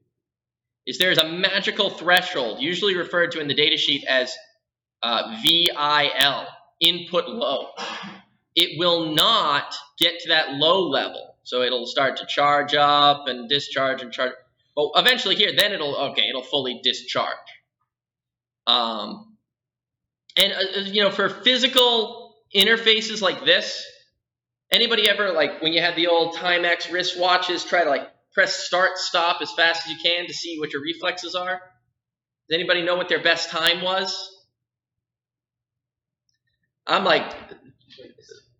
is there's a magical threshold, usually referred to in the data sheet as VIL, input low. It will not get to that low level. So it'll start to charge up and discharge and charge. But eventually here, then it'll fully discharge. You know, for physical interfaces like this, anybody ever, like when you had the old Timex wristwatches, try to like press start, stop as fast as you can to see what your reflexes are? Does anybody know what their best time was? I'm like,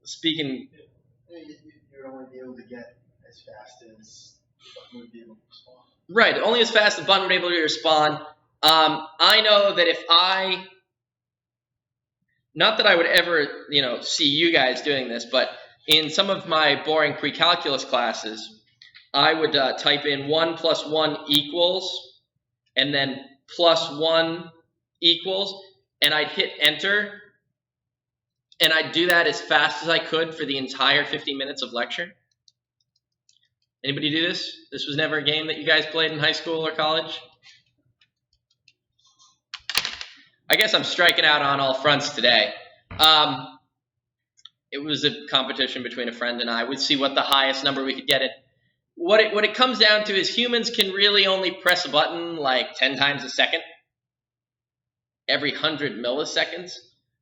speaking. You'd only be able to get as fast as the button would be able to respond. Right, only as fast as the button would be able to respond. I know that if not that I would ever, you know, see you guys doing this, but in some of my boring pre-calculus classes, I would type in 1 + 1 equals, and then +1 equals, and I'd hit enter, and I'd do that as fast as I could for the entire 50 minutes of lecture. Anybody do this? This was never a game that you guys played in high school or college? I guess I'm striking out on all fronts today. It was a competition between a friend and I. We'd see what the highest number we could get it. What it comes down to is humans can really only press a button like 10 times a second, every 100 milliseconds.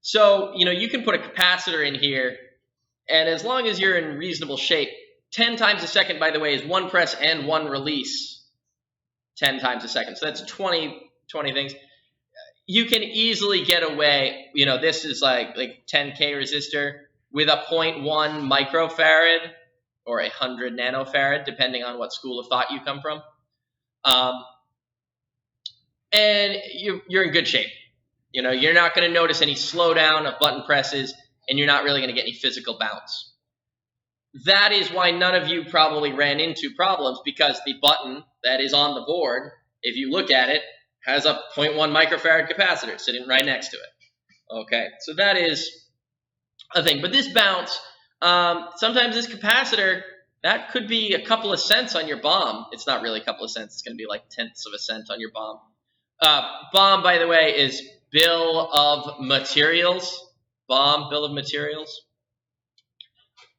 So, you know, you can put a capacitor in here, and as long as you're in reasonable shape, 10 times a second, by the way, is 1 press and 1 release 10 times a second. So that's 20 things. you can easily get away, this is like 10K resistor with a 0.1 microfarad or 100 nanofarad, depending on what school of thought you come from. And you're in good shape. You're not going to notice any slowdown of button presses, and you're not really going to get any physical bounce. That is why none of you probably ran into problems, because the button that is on the board, if you look at it, has a 0.1 microfarad capacitor sitting right next to it. Okay, so that is a thing. But this bounce, sometimes this capacitor, that could be a couple of cents on your bomb. It's not really a couple of cents. It's going to be like tenths of a cent on your bomb. BOM, by the way, is bill of materials. BOM, bill of materials.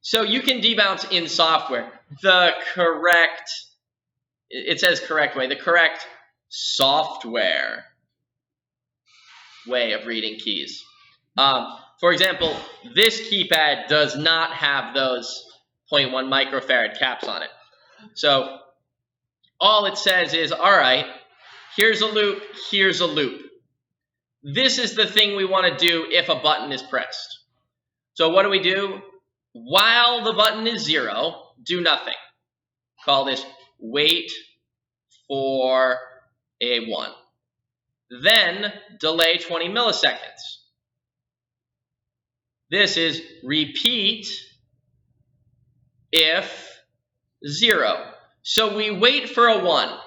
So you can debounce in software. It says correct way, the correct software way of reading keys. For example, this keypad does not have those 0.1 microfarad caps on it. So all it says is, all right, here's a loop, here's a loop. This is the thing we want to do if a button is pressed. So what do? While the button is 0, do nothing. Call this wait for a 1. Then delay 20 milliseconds. This is repeat if 0. So we wait for a 1.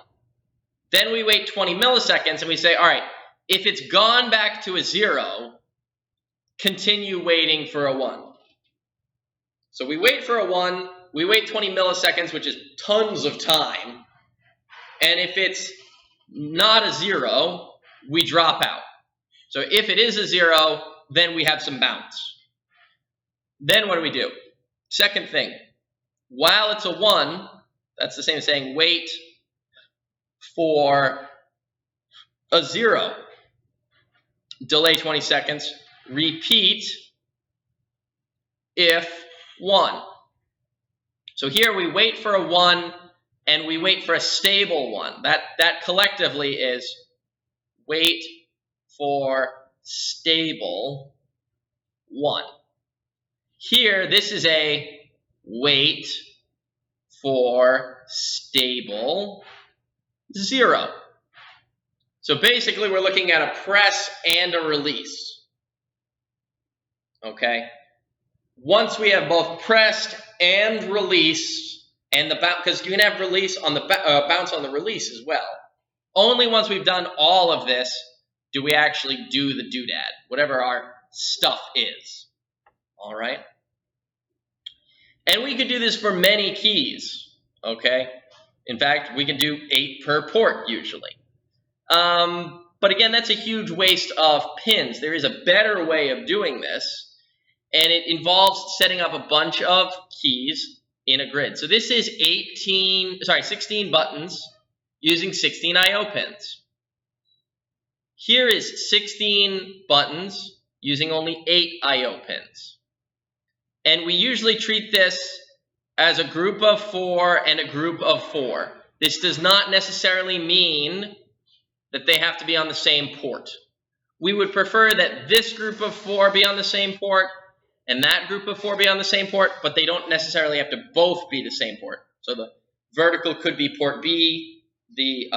Then we wait 20 milliseconds and we say, all right, if it's gone back to a 0, continue waiting for a 1. So we wait for a 1, we wait 20 milliseconds, which is tons of time. And if it's not a 0, we drop out. So if it is a 0, then we have some bounce. Then what do? Second thing, while it's a 1, that's the same as saying wait for a 0. Delay 20 seconds, repeat if 1. So here we wait for a 1 and we wait for a stable 1. That collectively is wait for stable 1. Here, this is a wait for stable 0. So basically, we're looking at a press and a release. Okay? Once we have both pressed and released, and the bounce, because you can have release on the bounce on the release as well. Only once we've done all of this do we actually do the doodad, whatever our stuff is. All right? And we could do this for many keys. Okay? In fact, we can do 8 per port usually. But again, that's a huge waste of pins. There is a better way of doing this, and it involves setting up a bunch of keys in a grid. So this is 16 buttons using 16 I/O pins. Here is 16 buttons using only 8 I/O pins. And we usually treat this as a group of 4 and a group of 4. This does not necessarily mean that they have to be on the same port. We would prefer that this group of 4 be on the same port and that group of 4 be on the same port, but they don't necessarily have to both be the same port. So the vertical could be port B, the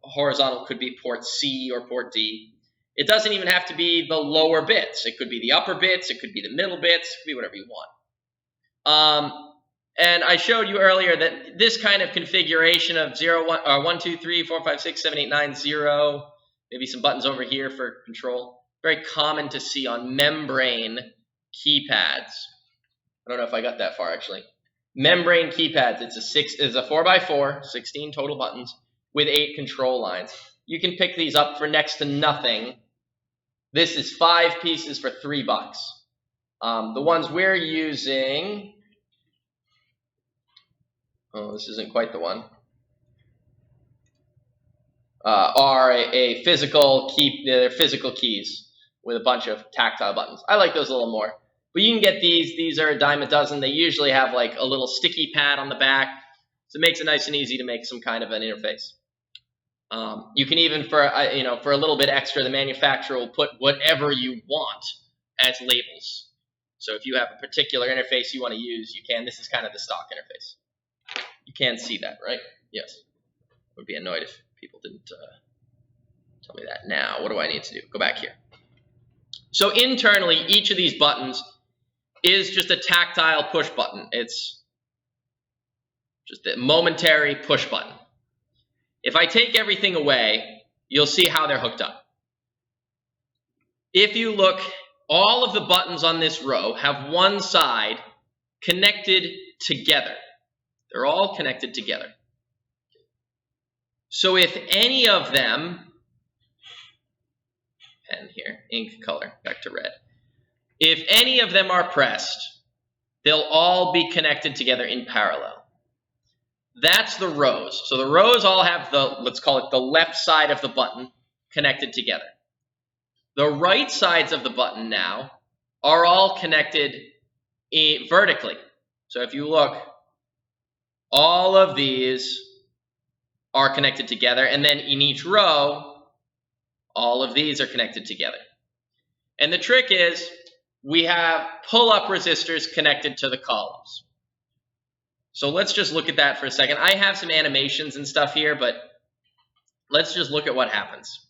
horizontal could be port C or port D. It doesn't even have to be the lower bits. It could be the upper bits, it could be the middle bits, it could be whatever you want. And I showed you earlier that this kind of configuration of 1, 2, 3, 4, 5, 6, 7, 8, 9, 0, maybe some buttons over here for control, very common to see on membrane keypads. I don't know if I got that far actually. Membrane keypads, it's a 4x4, 16 total buttons with 8 control lines. You can pick these up for next to nothing. This is 5 pieces for $3. The ones we're using, oh, this isn't quite the one, are a physical key. They're physical keys with a bunch of tactile buttons. I like those a little more. But you can get these. These are a dime a dozen. They usually have like a little sticky pad on the back. So it makes it nice and easy to make some kind of an interface. You can even, for for a little bit extra, the manufacturer will put whatever you want as labels. So if you have a particular interface you want to use, you can. This is kind of the stock interface. You can see that, right? Yes. I would be annoyed if people didn't tell me that. Now, what do I need to do? Go back here. So internally, each of these buttons is just a tactile push button. It's just a momentary push button. If I take everything away, you'll see how they're hooked up. If you look, all of the buttons on this row have one side connected together. They're all connected together. So if any of them, pen here, ink color, back to red. If any of them are pressed, they'll all be connected together in parallel. That's the rows. So the rows all have the, let's call it the left side of the button connected together. The right sides of the button now are all connected vertically. So if you look, all of these are connected together, and then in each row, all of these are connected together. And the trick is, we have pull-up resistors connected to the columns. So let's just look at that for a second. I have some animations and stuff here, but let's just look at what happens.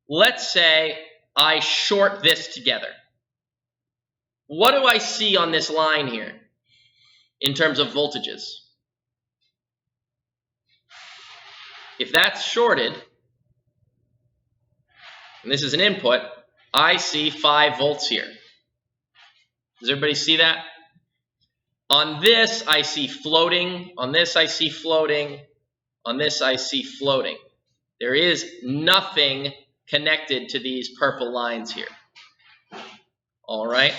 Let's say I short this together. What do I see on this line here in terms of voltages? If that's shorted, and this is an input, I see 5 volts here. Does everybody see that? On this, I see floating. On this, I see floating. On this, I see floating. There is nothing connected to these purple lines here. All right?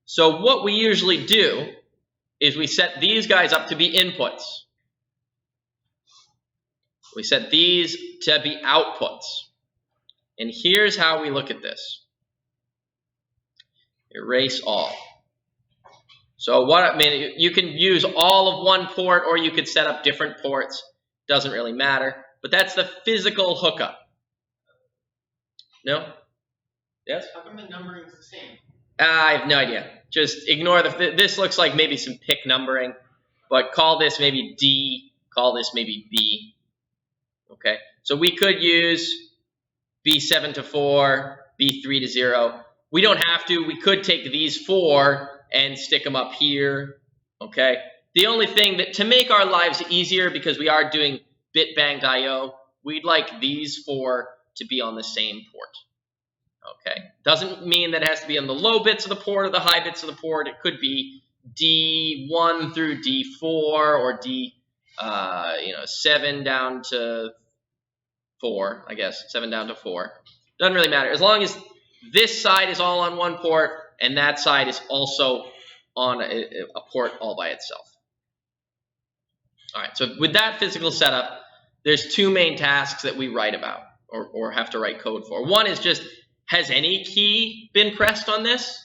So what we usually do is we set these guys up to be inputs. We set these to be outputs. And here's how we look at this. Erase all. So you can use all of one port, or you could set up different ports. Doesn't really matter. But that's the physical hookup. No? Yes? How come the numbering is the same? I have no idea. Just ignore this looks like maybe some pick numbering, but call this maybe D, call this maybe B. Okay? So we could use B7 to 4, B3 to 0. We don't have to. We could take these 4 and stick them up here, okay? The only thing that, to make our lives easier, because we are doing bit banked I/O, we'd like these 4 to be on the same port, okay? Doesn't mean that it has to be on the low bits of the port or the high bits of the port. It could be D1 through D4 or D, 7 down to 4, I guess, 7 down to 4. Doesn't really matter. As long as this side is all on one port, and that side is also on a port all by itself. All right, so with that physical setup, there's 2 main tasks that we write about or have to write code for. One is just, has any key been pressed on this?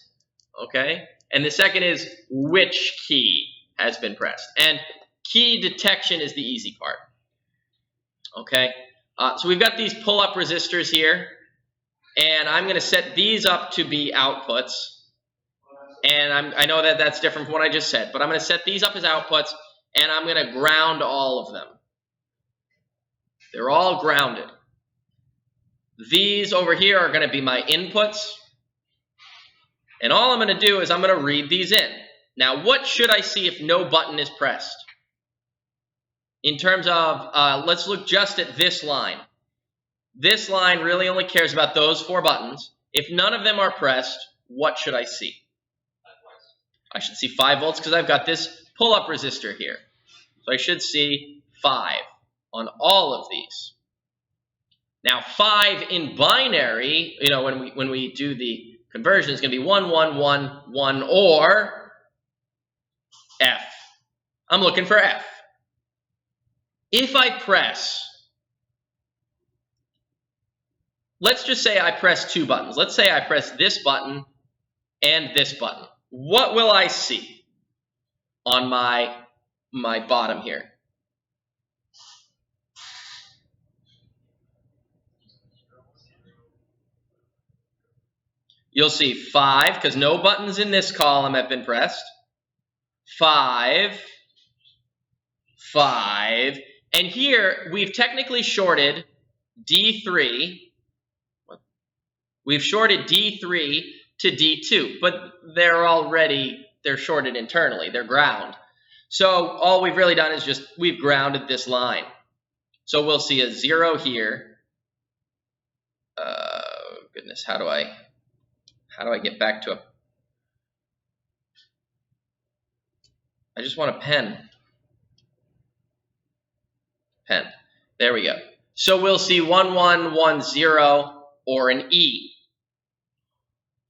Okay, and the second is, which key has been pressed? And key detection is the easy part. Okay, so we've got these pull-up resistors here, and I'm going to set these up to be outputs. And I know that that's different from what I just said, but I'm going to set these up as outputs, and I'm going to ground all of them. They're all grounded. These over here are going to be my inputs, and all I'm going to do is I'm going to read these in. Now, what should I see if no button is pressed? In terms of, let's look just at this line. This line really only cares about those 4 buttons. If none of them are pressed, what should I see? I should see 5 volts because I've got this pull-up resistor here. So I should see 5 on all of these. Now 5 in binary, when we do the conversion, is going to be 1, 1, 1, 1, or F. I'm looking for F. If I press, let's just say I press 2 buttons. Let's say I press this button and this button. What will I see on my bottom here? you'll see 5, because no buttons in this column have been pressed. 5, 5, and here we've technically shorted D3. We've shorted D3 to D2, but they're shorted internally. They're ground. So all we've really done is we've grounded this line. So we'll see a 0 here. Goodness, how do I get back to I just want a pen. There we go. So we'll see 1, 1, 1, 0, or an E.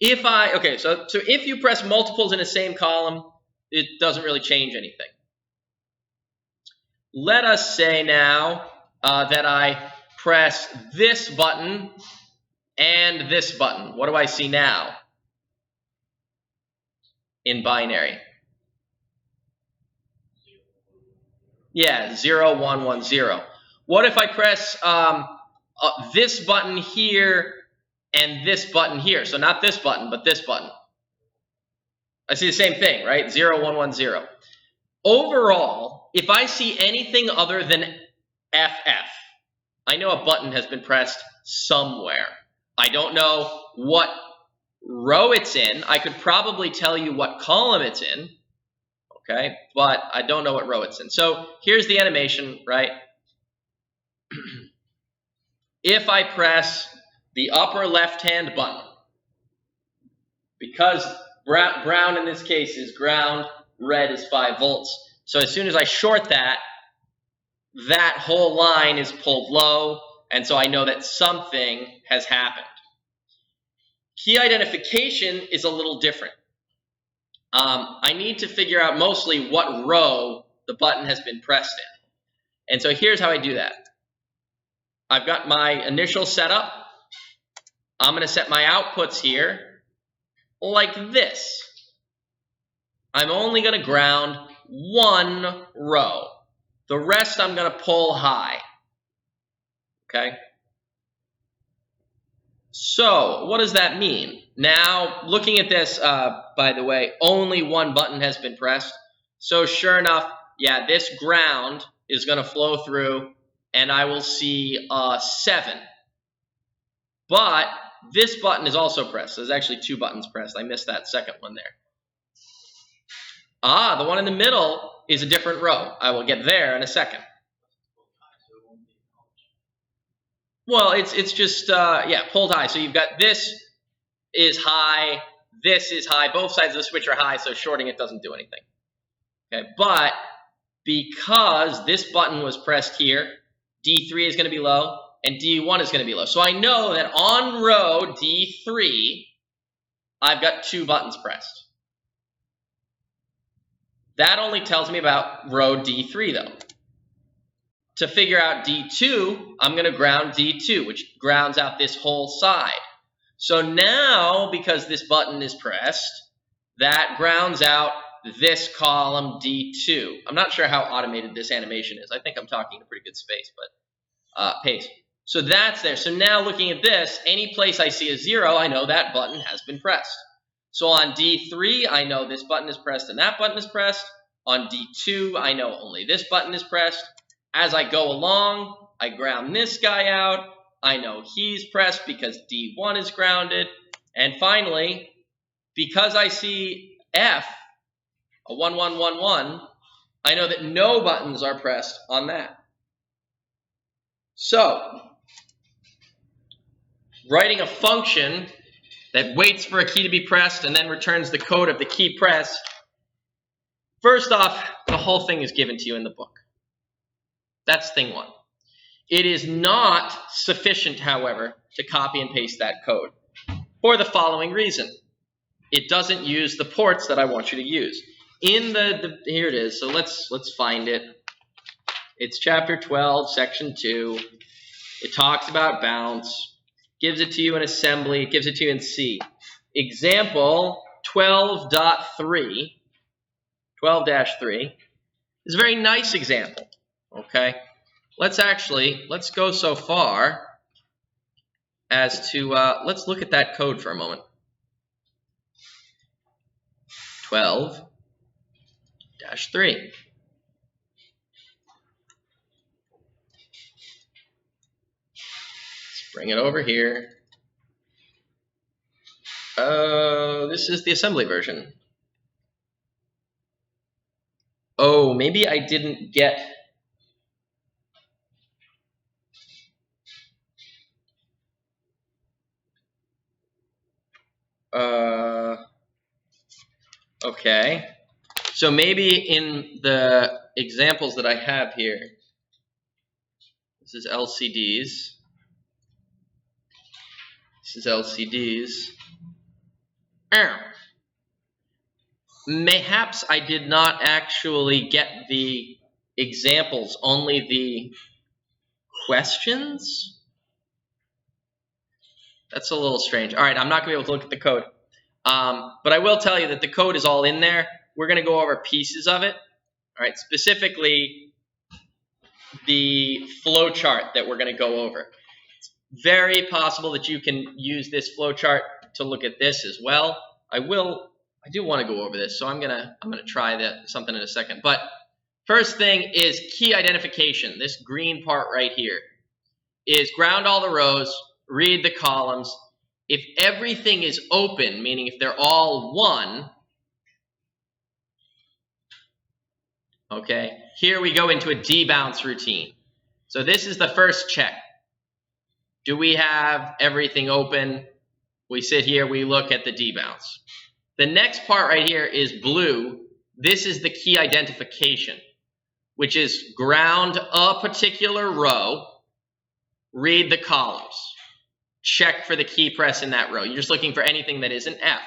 So if you press multiples in the same column, it doesn't really change anything. Let us say now that I press this button and this button. What do I see now in binary? Yeah, 0, 1, 1, 0. What if I press this button here and this button here? So not this button, but this button. I see the same thing, right? 0, 1, 1, 0. Overall, if I see anything other than FF, I know a button has been pressed somewhere. I don't know what row it's in. I could probably tell you what column it's in, okay? But I don't know what row it's in. So here's the animation, right? If I press the upper left-hand button, because brown in this case is ground, red is 5 volts. So as soon as I short that whole line is pulled low, and so I know that something has happened. Key identification is a little different. I need to figure out mostly what row the button has been pressed in. And so here's how I do that. I've got my initial setup. I'm going to set my outputs here like this. I'm only going to ground one row. The rest I'm going to pull high. Okay? So, what does that mean? Now, looking at this, by the way, only one button has been pressed. So, sure enough, yeah, this ground is going to flow through, and I will see 7. But this button is also pressed. There's actually 2 buttons pressed. I missed that second one there. The one in the middle is a different row. I will get there in a second. Well, it's just, pulled high. So you've got this is high, this is high. Both sides of the switch are high, so shorting it doesn't do anything. Okay, but because this button was pressed here, D3 is going to be low, and D1 is going to be low. So I know that on row D3, I've got 2 buttons pressed. That only tells me about row D3, though. To figure out D2, I'm going to ground D2, which grounds out this whole side. So now, because this button is pressed, that grounds out this column D2. I'm not sure how automated this animation is. I think I'm talking a pretty good pace. So that's there. So now looking at this, any place I see a 0, I know that button has been pressed. So on D3, I know this button is pressed and that button is pressed. On D2, I know only this button is pressed. As I go along, I ground this guy out. I know he's pressed because D1 is grounded. And finally, because I see F, a 1, 1, 1, 1, I know that no buttons are pressed on that. So, writing a function that waits for a key to be pressed and then returns the code of the key press. First off, the whole thing is given to you in the book. That's thing 1. It is not sufficient, however, to copy and paste that code for the following reason. It doesn't use the ports that I want you to use. Here it is. So let's find it. It's chapter 12, section 2. It talks about bounce. Gives it to you in assembly. It gives it to you in C. Example 12.3. 12-3 is a very nice example. Okay, let's go so far as to let's look at that code for a moment. 12-3. Let's bring it over here. This is the assembly version. Oh, maybe I didn't get... Okay. So maybe in the examples that I have here, this is LCDs. This is LCDs. Mayhaps I did not actually get the examples, only the questions? That's a little strange. All right, I'm not going to be able to look at the code. But I will tell you that the code is all in there. We're going to go over pieces of it. All right, specifically the flow chart that we're going to go over. It's very possible that you can use this flow chart to look at this as well. I do want to go over this, so I'm gonna try something in a second. But first thing is key identification. This green part right here is ground all the rows, read the columns. If everything is open, meaning if they're all 1, okay, here we go into a debounce routine. So this is the first check. Do we have everything open? We sit here, we look at the debounce. The next part right here is blue. This is the key identification, which is ground a particular row, read the columns, check for the key press in that row. You're just looking for anything that isn't F.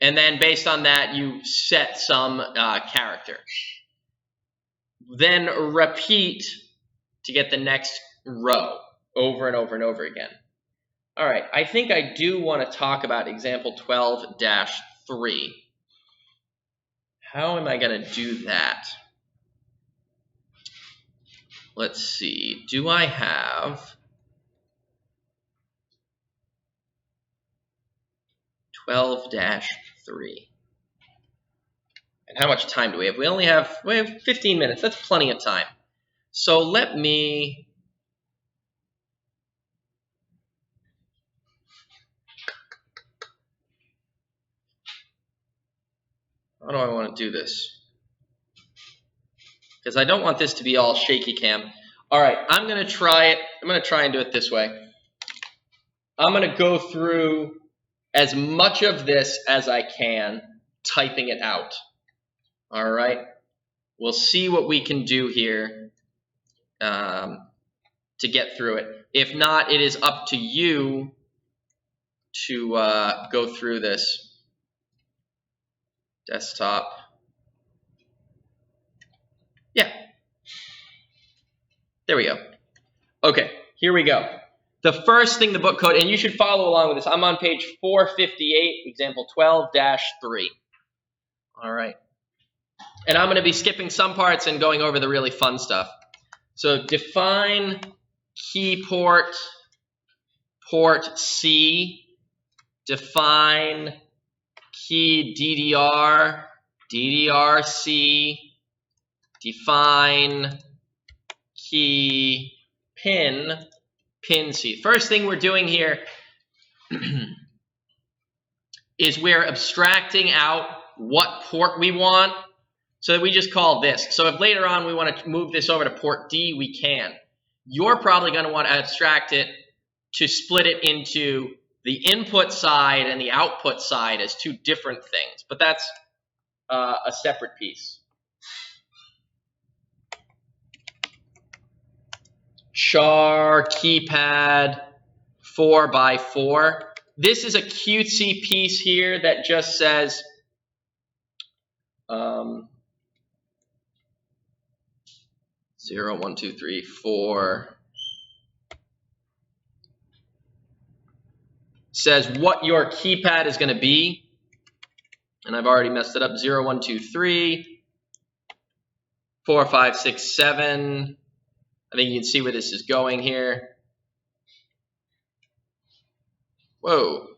And then based on that, you set some character. Then repeat to get the next row over and over and over again. All right, I think I do want to talk about example 12-3. How am I going to do that? Let's see. Do I have 12-3? And how much time do we have? We have 15 minutes. That's plenty of time. So let me... How do I want to do this? Because I don't want this to be all shaky cam. All right, I'm going to try it. I'm going to try and do it this way. I'm going to go through as much of this as I can, typing it out. All right, we'll see what we can do here to get through it. If not, it is up to you to go through this. Desktop. Yeah. There we go. Okay, here we go. The first thing the book code, and you should follow along with this. I'm on page 458, example 12-3. All right. And I'm going to be skipping some parts and going over the really fun stuff. So define key port, port C, define key DDR, DDR-C, define key pin, pin C. First thing we're doing here is we're abstracting out what port we want, so that we just call this. So if later on we want to move this over to port D, we can. You're probably going to want to abstract it to split it into the input side and the output side as two different things, but that's a separate piece. Char keypad 4x4. This is a cutesy piece here that just says 0, 1, 2, 3, 4. Says what your keypad is going to be, and I've already messed it up. 0, 1, 2, 3, 4, 5, 6, 7. I think you can see where this is going here. Whoa.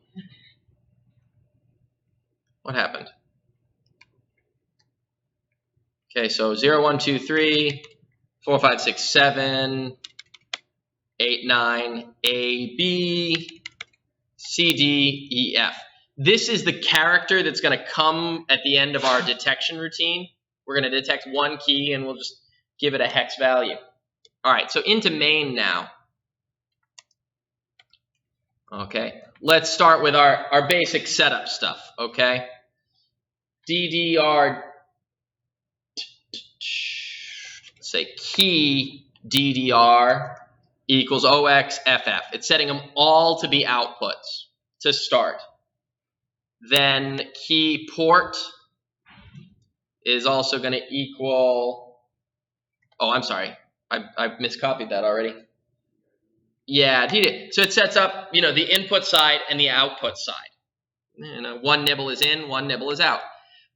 What happened? Okay, so 0, 1, 2, 3, 4, 5, 6, 7, 8, 9, A, B, C, D, E, F. This is the character that's going to come at the end of our detection routine. We're going to detect one key and we'll just give it a hex value. All right, so into main now. Okay, let's start with our basic setup stuff, okay? DDR, let's say key DDR equals OXFF. It's setting them all to be outputs to start. Then key port is also going to equal, oh, I'm sorry. I miscopied that already. Yeah, so it sets up, you know, the input side and the output side. You know, one nibble is in, one nibble is out.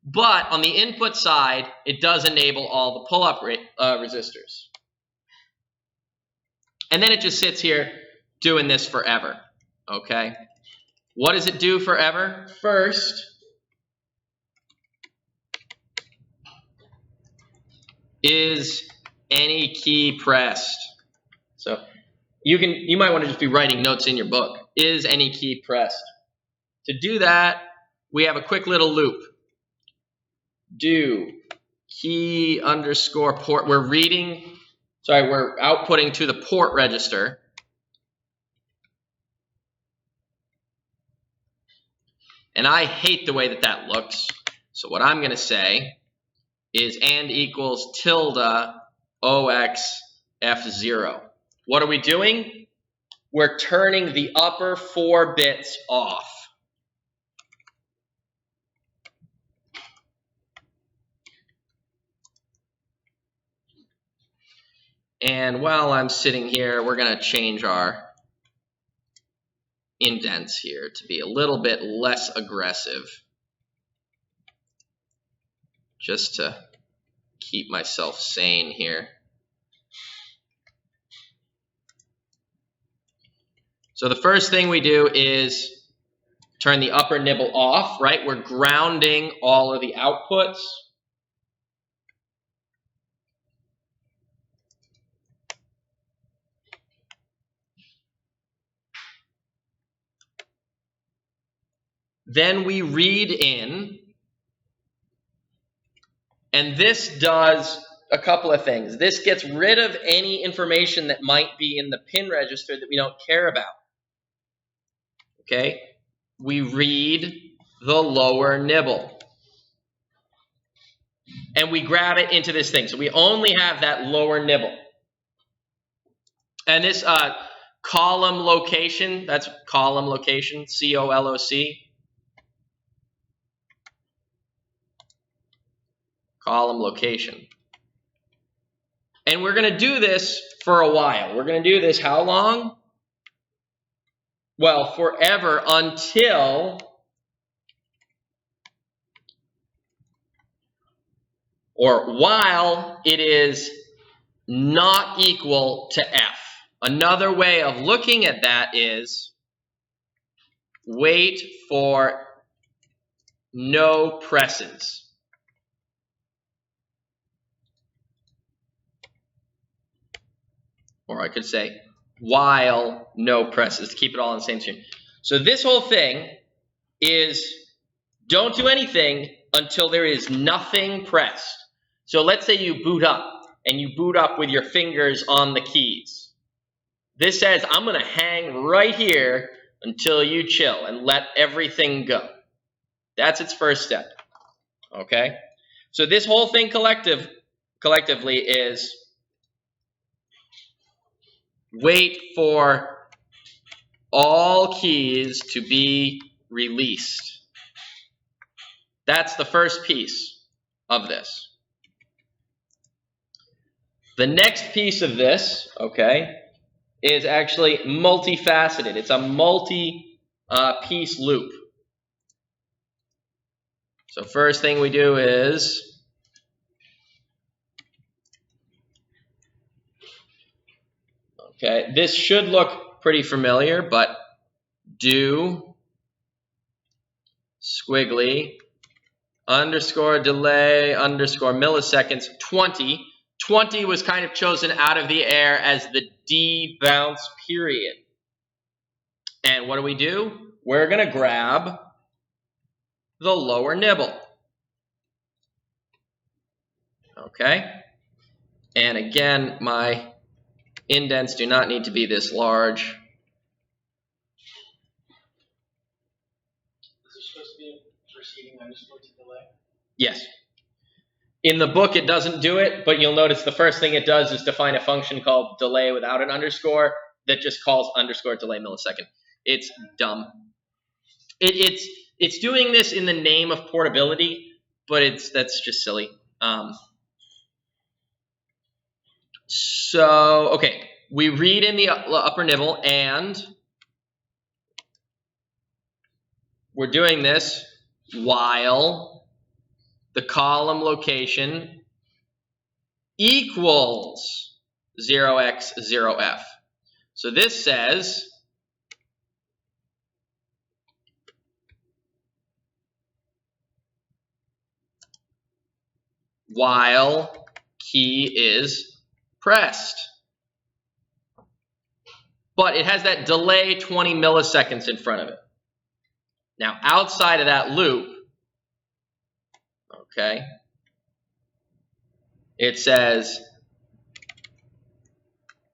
But on the input side, it does enable all the pull-up resistors. And then it just sits here doing this forever, okay? What does it do forever? First is any key pressed. So you might want to just be writing notes in your book. Is any key pressed? To do that, we have a quick little loop. Do key underscore port. We're outputting to the port register. And I hate the way that looks. So what I'm going to say is and equals tilde OX F0. What are we doing? We're turning the upper 4 bits off. And while I'm sitting here, we're going to change our indents here to be a little bit less aggressive, just to keep myself sane here. So the first thing we do is turn the upper nibble off, right? We're grounding all of the outputs. Then we read in, and this does a couple of things. This gets rid of any information that might be in the pin register that we don't care about. Okay? We read the lower nibble. And we grab it into this thing. So we only have that lower nibble. And this column location, that's column location, C-O-L-O-C. Column location. And we're going to do this for a while. We're going to do this how long? Well, forever until or while it is not equal to F. Another way of looking at that is wait for no presses. Or I could say while no presses, to keep it all in the same stream. So this whole thing is don't do anything until there is nothing pressed. So let's say you boot up, and you boot up with your fingers on the keys. This says, I'm going to hang right here until you chill and let everything go. That's its first step. Okay? So this whole thing collectively is wait for all keys to be released. That's the first piece of this. The next piece of this, okay, is actually multifaceted. It's a multi-piece loop. So first thing we do is okay, this should look pretty familiar, but do squiggly underscore delay underscore milliseconds 20. 20 was kind of chosen out of the air as the debounce period. And what do? We're going to grab the lower nibble. Okay? And again, my indents do not need to be this large. Is there supposed to be a preceding underscore to delay? Yes. In the book, it doesn't do it, but you'll notice the first thing it does is define a function called delay without an underscore that just calls underscore delay millisecond. It's dumb. It's doing this in the name of portability, but that's just silly. So, okay, we read in the upper nibble, and we're doing this while the column location equals 0x0f. So this says while key is pressed. But it has that delay 20 milliseconds in front of it. Now, outside of that loop, okay, it says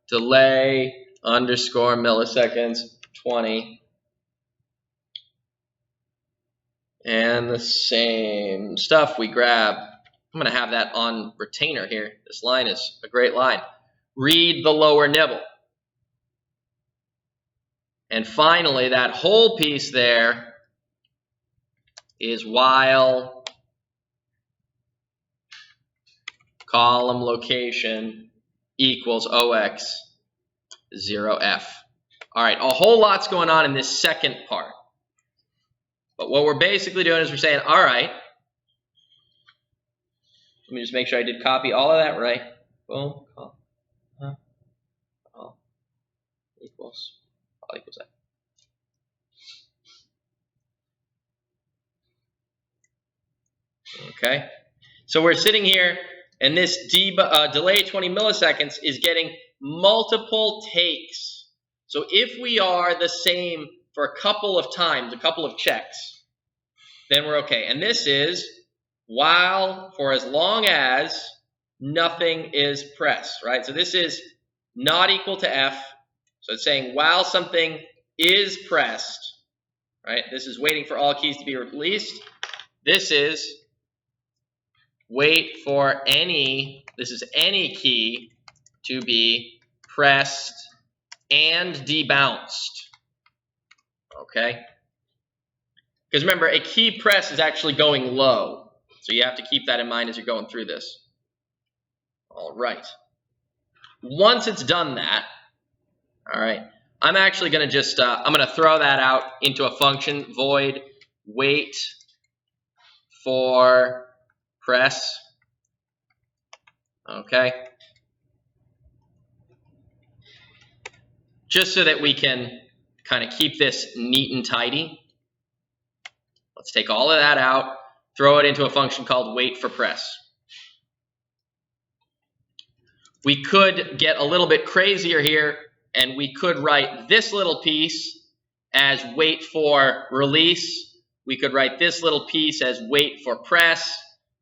delay underscore milliseconds 20. And the same stuff we grab. I'm going to have that on retainer here. This line is a great line. Read the lower nibble. And finally, that whole piece there is while column location equals OX 0F. All right, a whole lot's going on in this second part. But what we're basically doing is we're saying, all right, let me just make sure I did copy all of that right. Boom, all equals that. Okay, so we're sitting here, and this delay 20 milliseconds is getting multiple takes. So if we are the same for a couple of times, a couple of checks, then we're okay. And this is while for as long as nothing is pressed, right? So this is not equal to F. So it's saying while something is pressed, right? This is waiting for all keys to be released. This is wait for any key to be pressed and debounced. Okay? Because remember, a key press is actually going low. So you have to keep that in mind as you're going through this. All right. Once it's done that, all right, I'm actually going to just, I'm going to throw that out into a function, void wait for press. Okay. Just so that we can kind of keep this neat and tidy. Let's take all of that out, throw it into a function called wait for press. We could get a little bit crazier here, and we could write this little piece as wait for release. We could write this little piece as wait for press,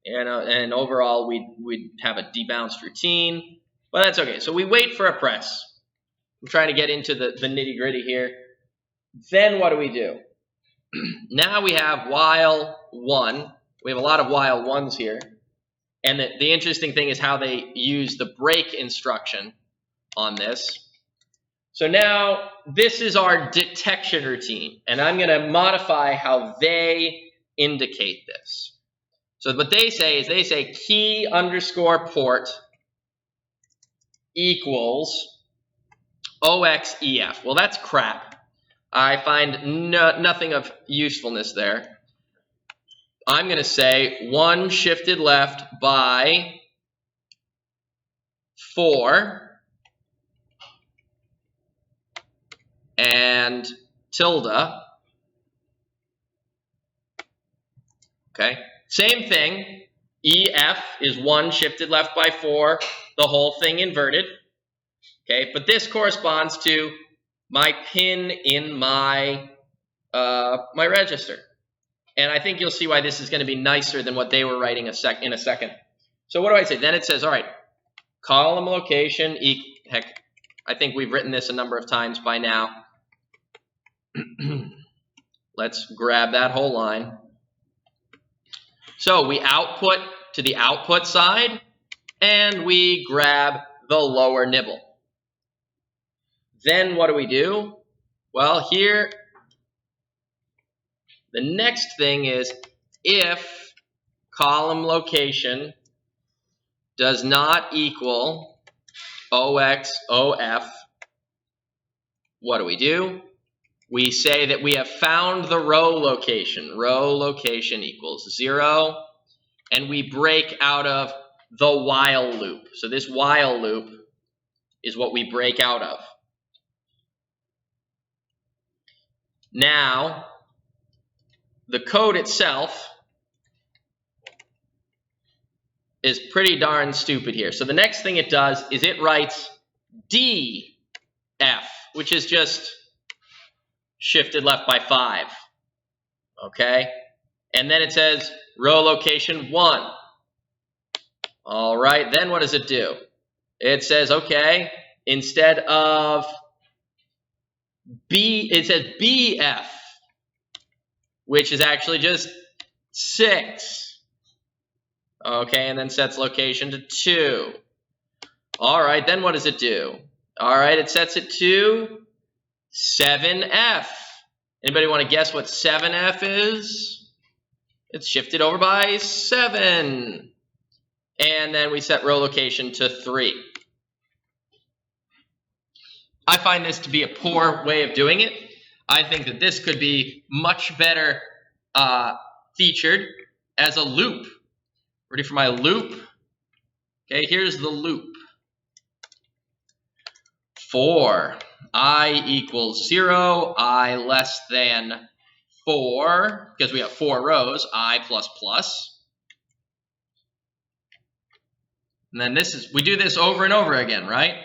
and overall we'd have a debounced routine, but that's okay. So we wait for a press. I'm trying to get into the nitty gritty here. Then what do? Now we have while one. We have a lot of while ones here. And the interesting thing is how they use the break instruction on this. So now this is our detection routine, and I'm going to modify how they indicate this. So what they say is they say key underscore port equals OXEF. Well, that's crap. I find nothing of usefulness there. I'm going to say 1 shifted left by 4 and tilde. Okay, Same thing. EF is 1 shifted left by 4, the whole thing inverted. Okay, but this corresponds to my pin in my my register. And I think you'll see why this is going to be nicer than what they were writing in a second. So what do I say? Then it says, all right, column location, heck, I think we've written this a number of times by now. Let's grab that whole line. So we output to the output side, and we grab the lower nibble. Then what do? Well, here, the next thing is if column location does not equal OX, OF, what do? We say that we have found the row location. Row location equals 0, and we break out of the while loop. So this while loop is what we break out of. Now, the code itself is pretty darn stupid here. So the next thing it does is it writes DF, which is just shifted left by 5. Okay? And then it says row location 1. All right, then what does it do? It says, okay, instead of B, it says BF, which is actually just 6. Okay, and then sets location to 2. All right, then what does it do? All right, it sets it to 7F. Anybody want to guess what 7F is? It's shifted over by 7. And then we set row location to 3. I find this to be a poor way of doing it. I think that this could be much better featured as a loop. Ready for my loop? Okay, here's the loop. For I equals 0, I less than 4, because we have 4 rows, I plus plus. And then this is, we do this over and over again, right?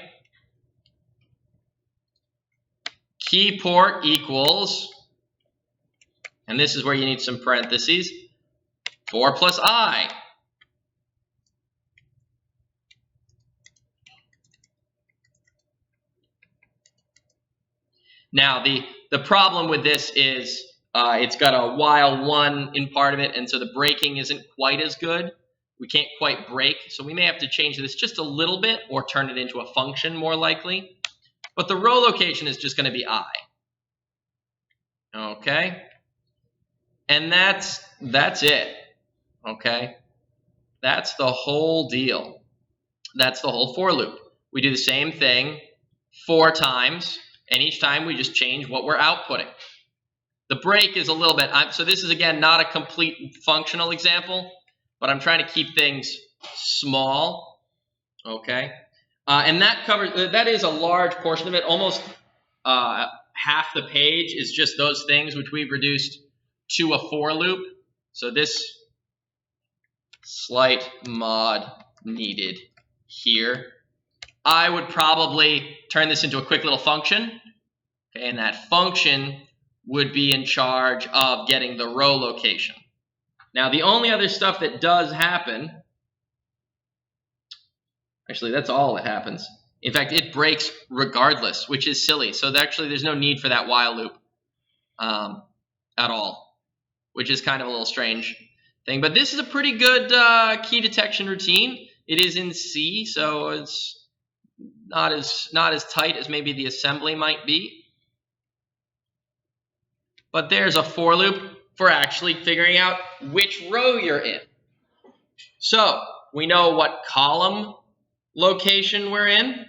Key port equals, and this is where you need some parentheses, 4 plus I. Now, the problem with this is it's got a while 1 in part of it, and so the breaking isn't quite as good. We can't quite break, so we may have to change this just a little bit or turn it into a function more likely. But the row location is just going to be I. Okay? And that's it. Okay? That's the whole deal. That's the whole for loop. We do the same thing 4 times, and each time we just change what we're outputting. The break is a little bit, so this is again not a complete functional example, but I'm trying to keep things small, okay? And that covers, that is a large portion of it. Almost half the page is just those things which we've reduced to a for loop. So this slight mod needed here. I would probably turn this into a quick little function, okay, and that function would be in charge of getting the row location. Now, the only other stuff that does happen, actually, that's all that happens. In fact, it breaks regardless, which is silly. So actually, there's no need for that while loop at all, which is kind of a little strange thing. But this is a pretty good key detection routine. It is in C, so it's not as tight as maybe the assembly might be. But there's a for loop for actually figuring out which row you're in. So we know what column location we're in.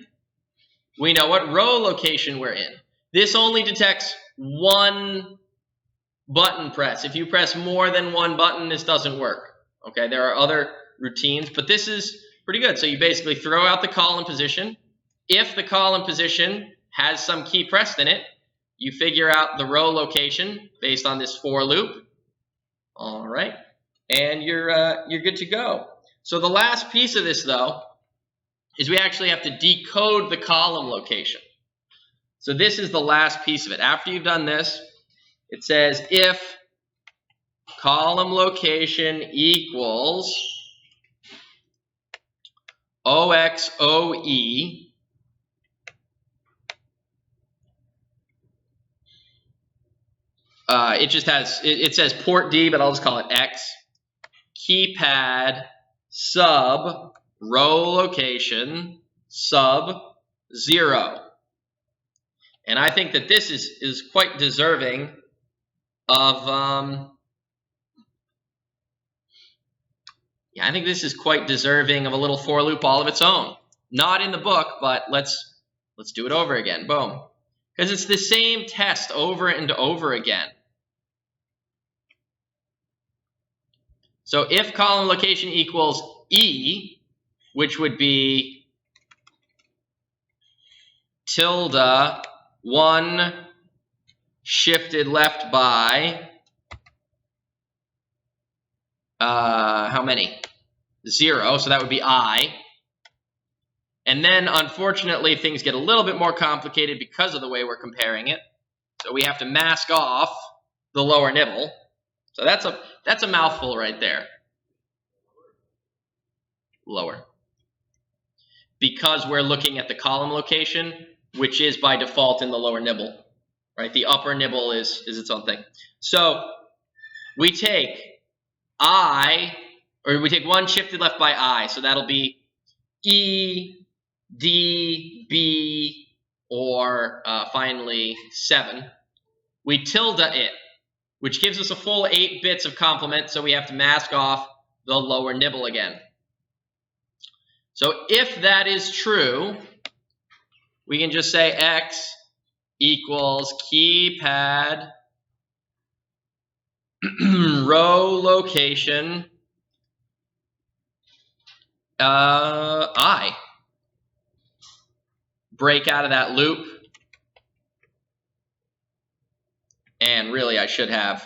We know what row location we're in. This only detects one button press. If you press more than one button, this doesn't work. Okay, there are other routines, but this is pretty good. So you basically throw out the column position. If the column position has some key pressed in it, you figure out the row location based on this for loop. All right. and you're good to go. So the last piece of this, though, is we actually have to decode the column location. So this is the last piece of it. After you've done this, it says if column location equals OXOE, it just has, it says port D, but I'll just call it X, keypad sub row location sub 0. And I think that this is quite deserving of, I think this is quite deserving of a little for loop all of its own. Not in the book, but let's do it over again. Boom. Because it's the same test over and over again. So if column location equals E, which would be tilde 1 shifted left by, how many? 0, so that would be I. And then, unfortunately, things get a little bit more complicated because of the way we're comparing it. So we have to mask off the lower nibble. So that's a mouthful right there. Lower. Because we're looking at the column location, which is by default in the lower nibble. Right? The upper nibble is its own thing. So we take I, or we take 1 shifted left by I. So that'll be E, D, B, or finally 7. We tilde it, which gives us a full 8 bits of complement, so we have to mask off the lower nibble again. So if that is true, we can just say X equals keypad row location I. Break out of that loop. And really, I should have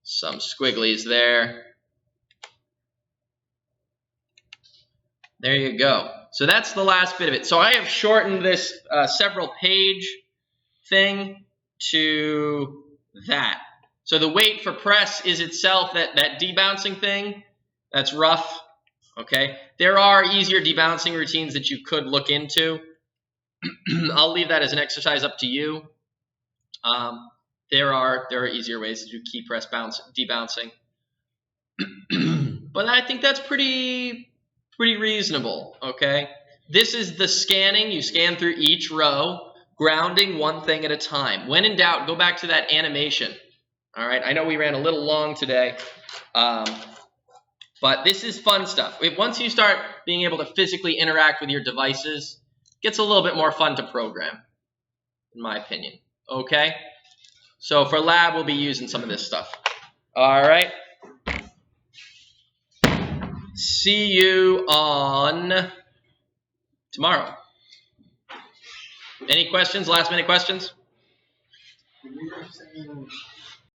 some squigglies there. There you go. So that's the last bit of it. So I have shortened this several page thing to that. So the wait for press is itself that debouncing thing. That's rough. Okay. There are easier debouncing routines that you could look into. I'll leave that as an exercise up to you. There are easier ways to do key press debouncing. But I think that's pretty reasonable, okay? This is the scanning. You scan through each row, grounding one thing at a time. When in doubt, go back to that animation. All right, I know we ran a little long today, but this is fun stuff. Once you start being able to physically interact with your devices, it gets a little bit more fun to program, in my opinion, okay? So for lab, we'll be using some of this stuff. All right. See you on tomorrow. Any questions? Last minute questions? Did we were saying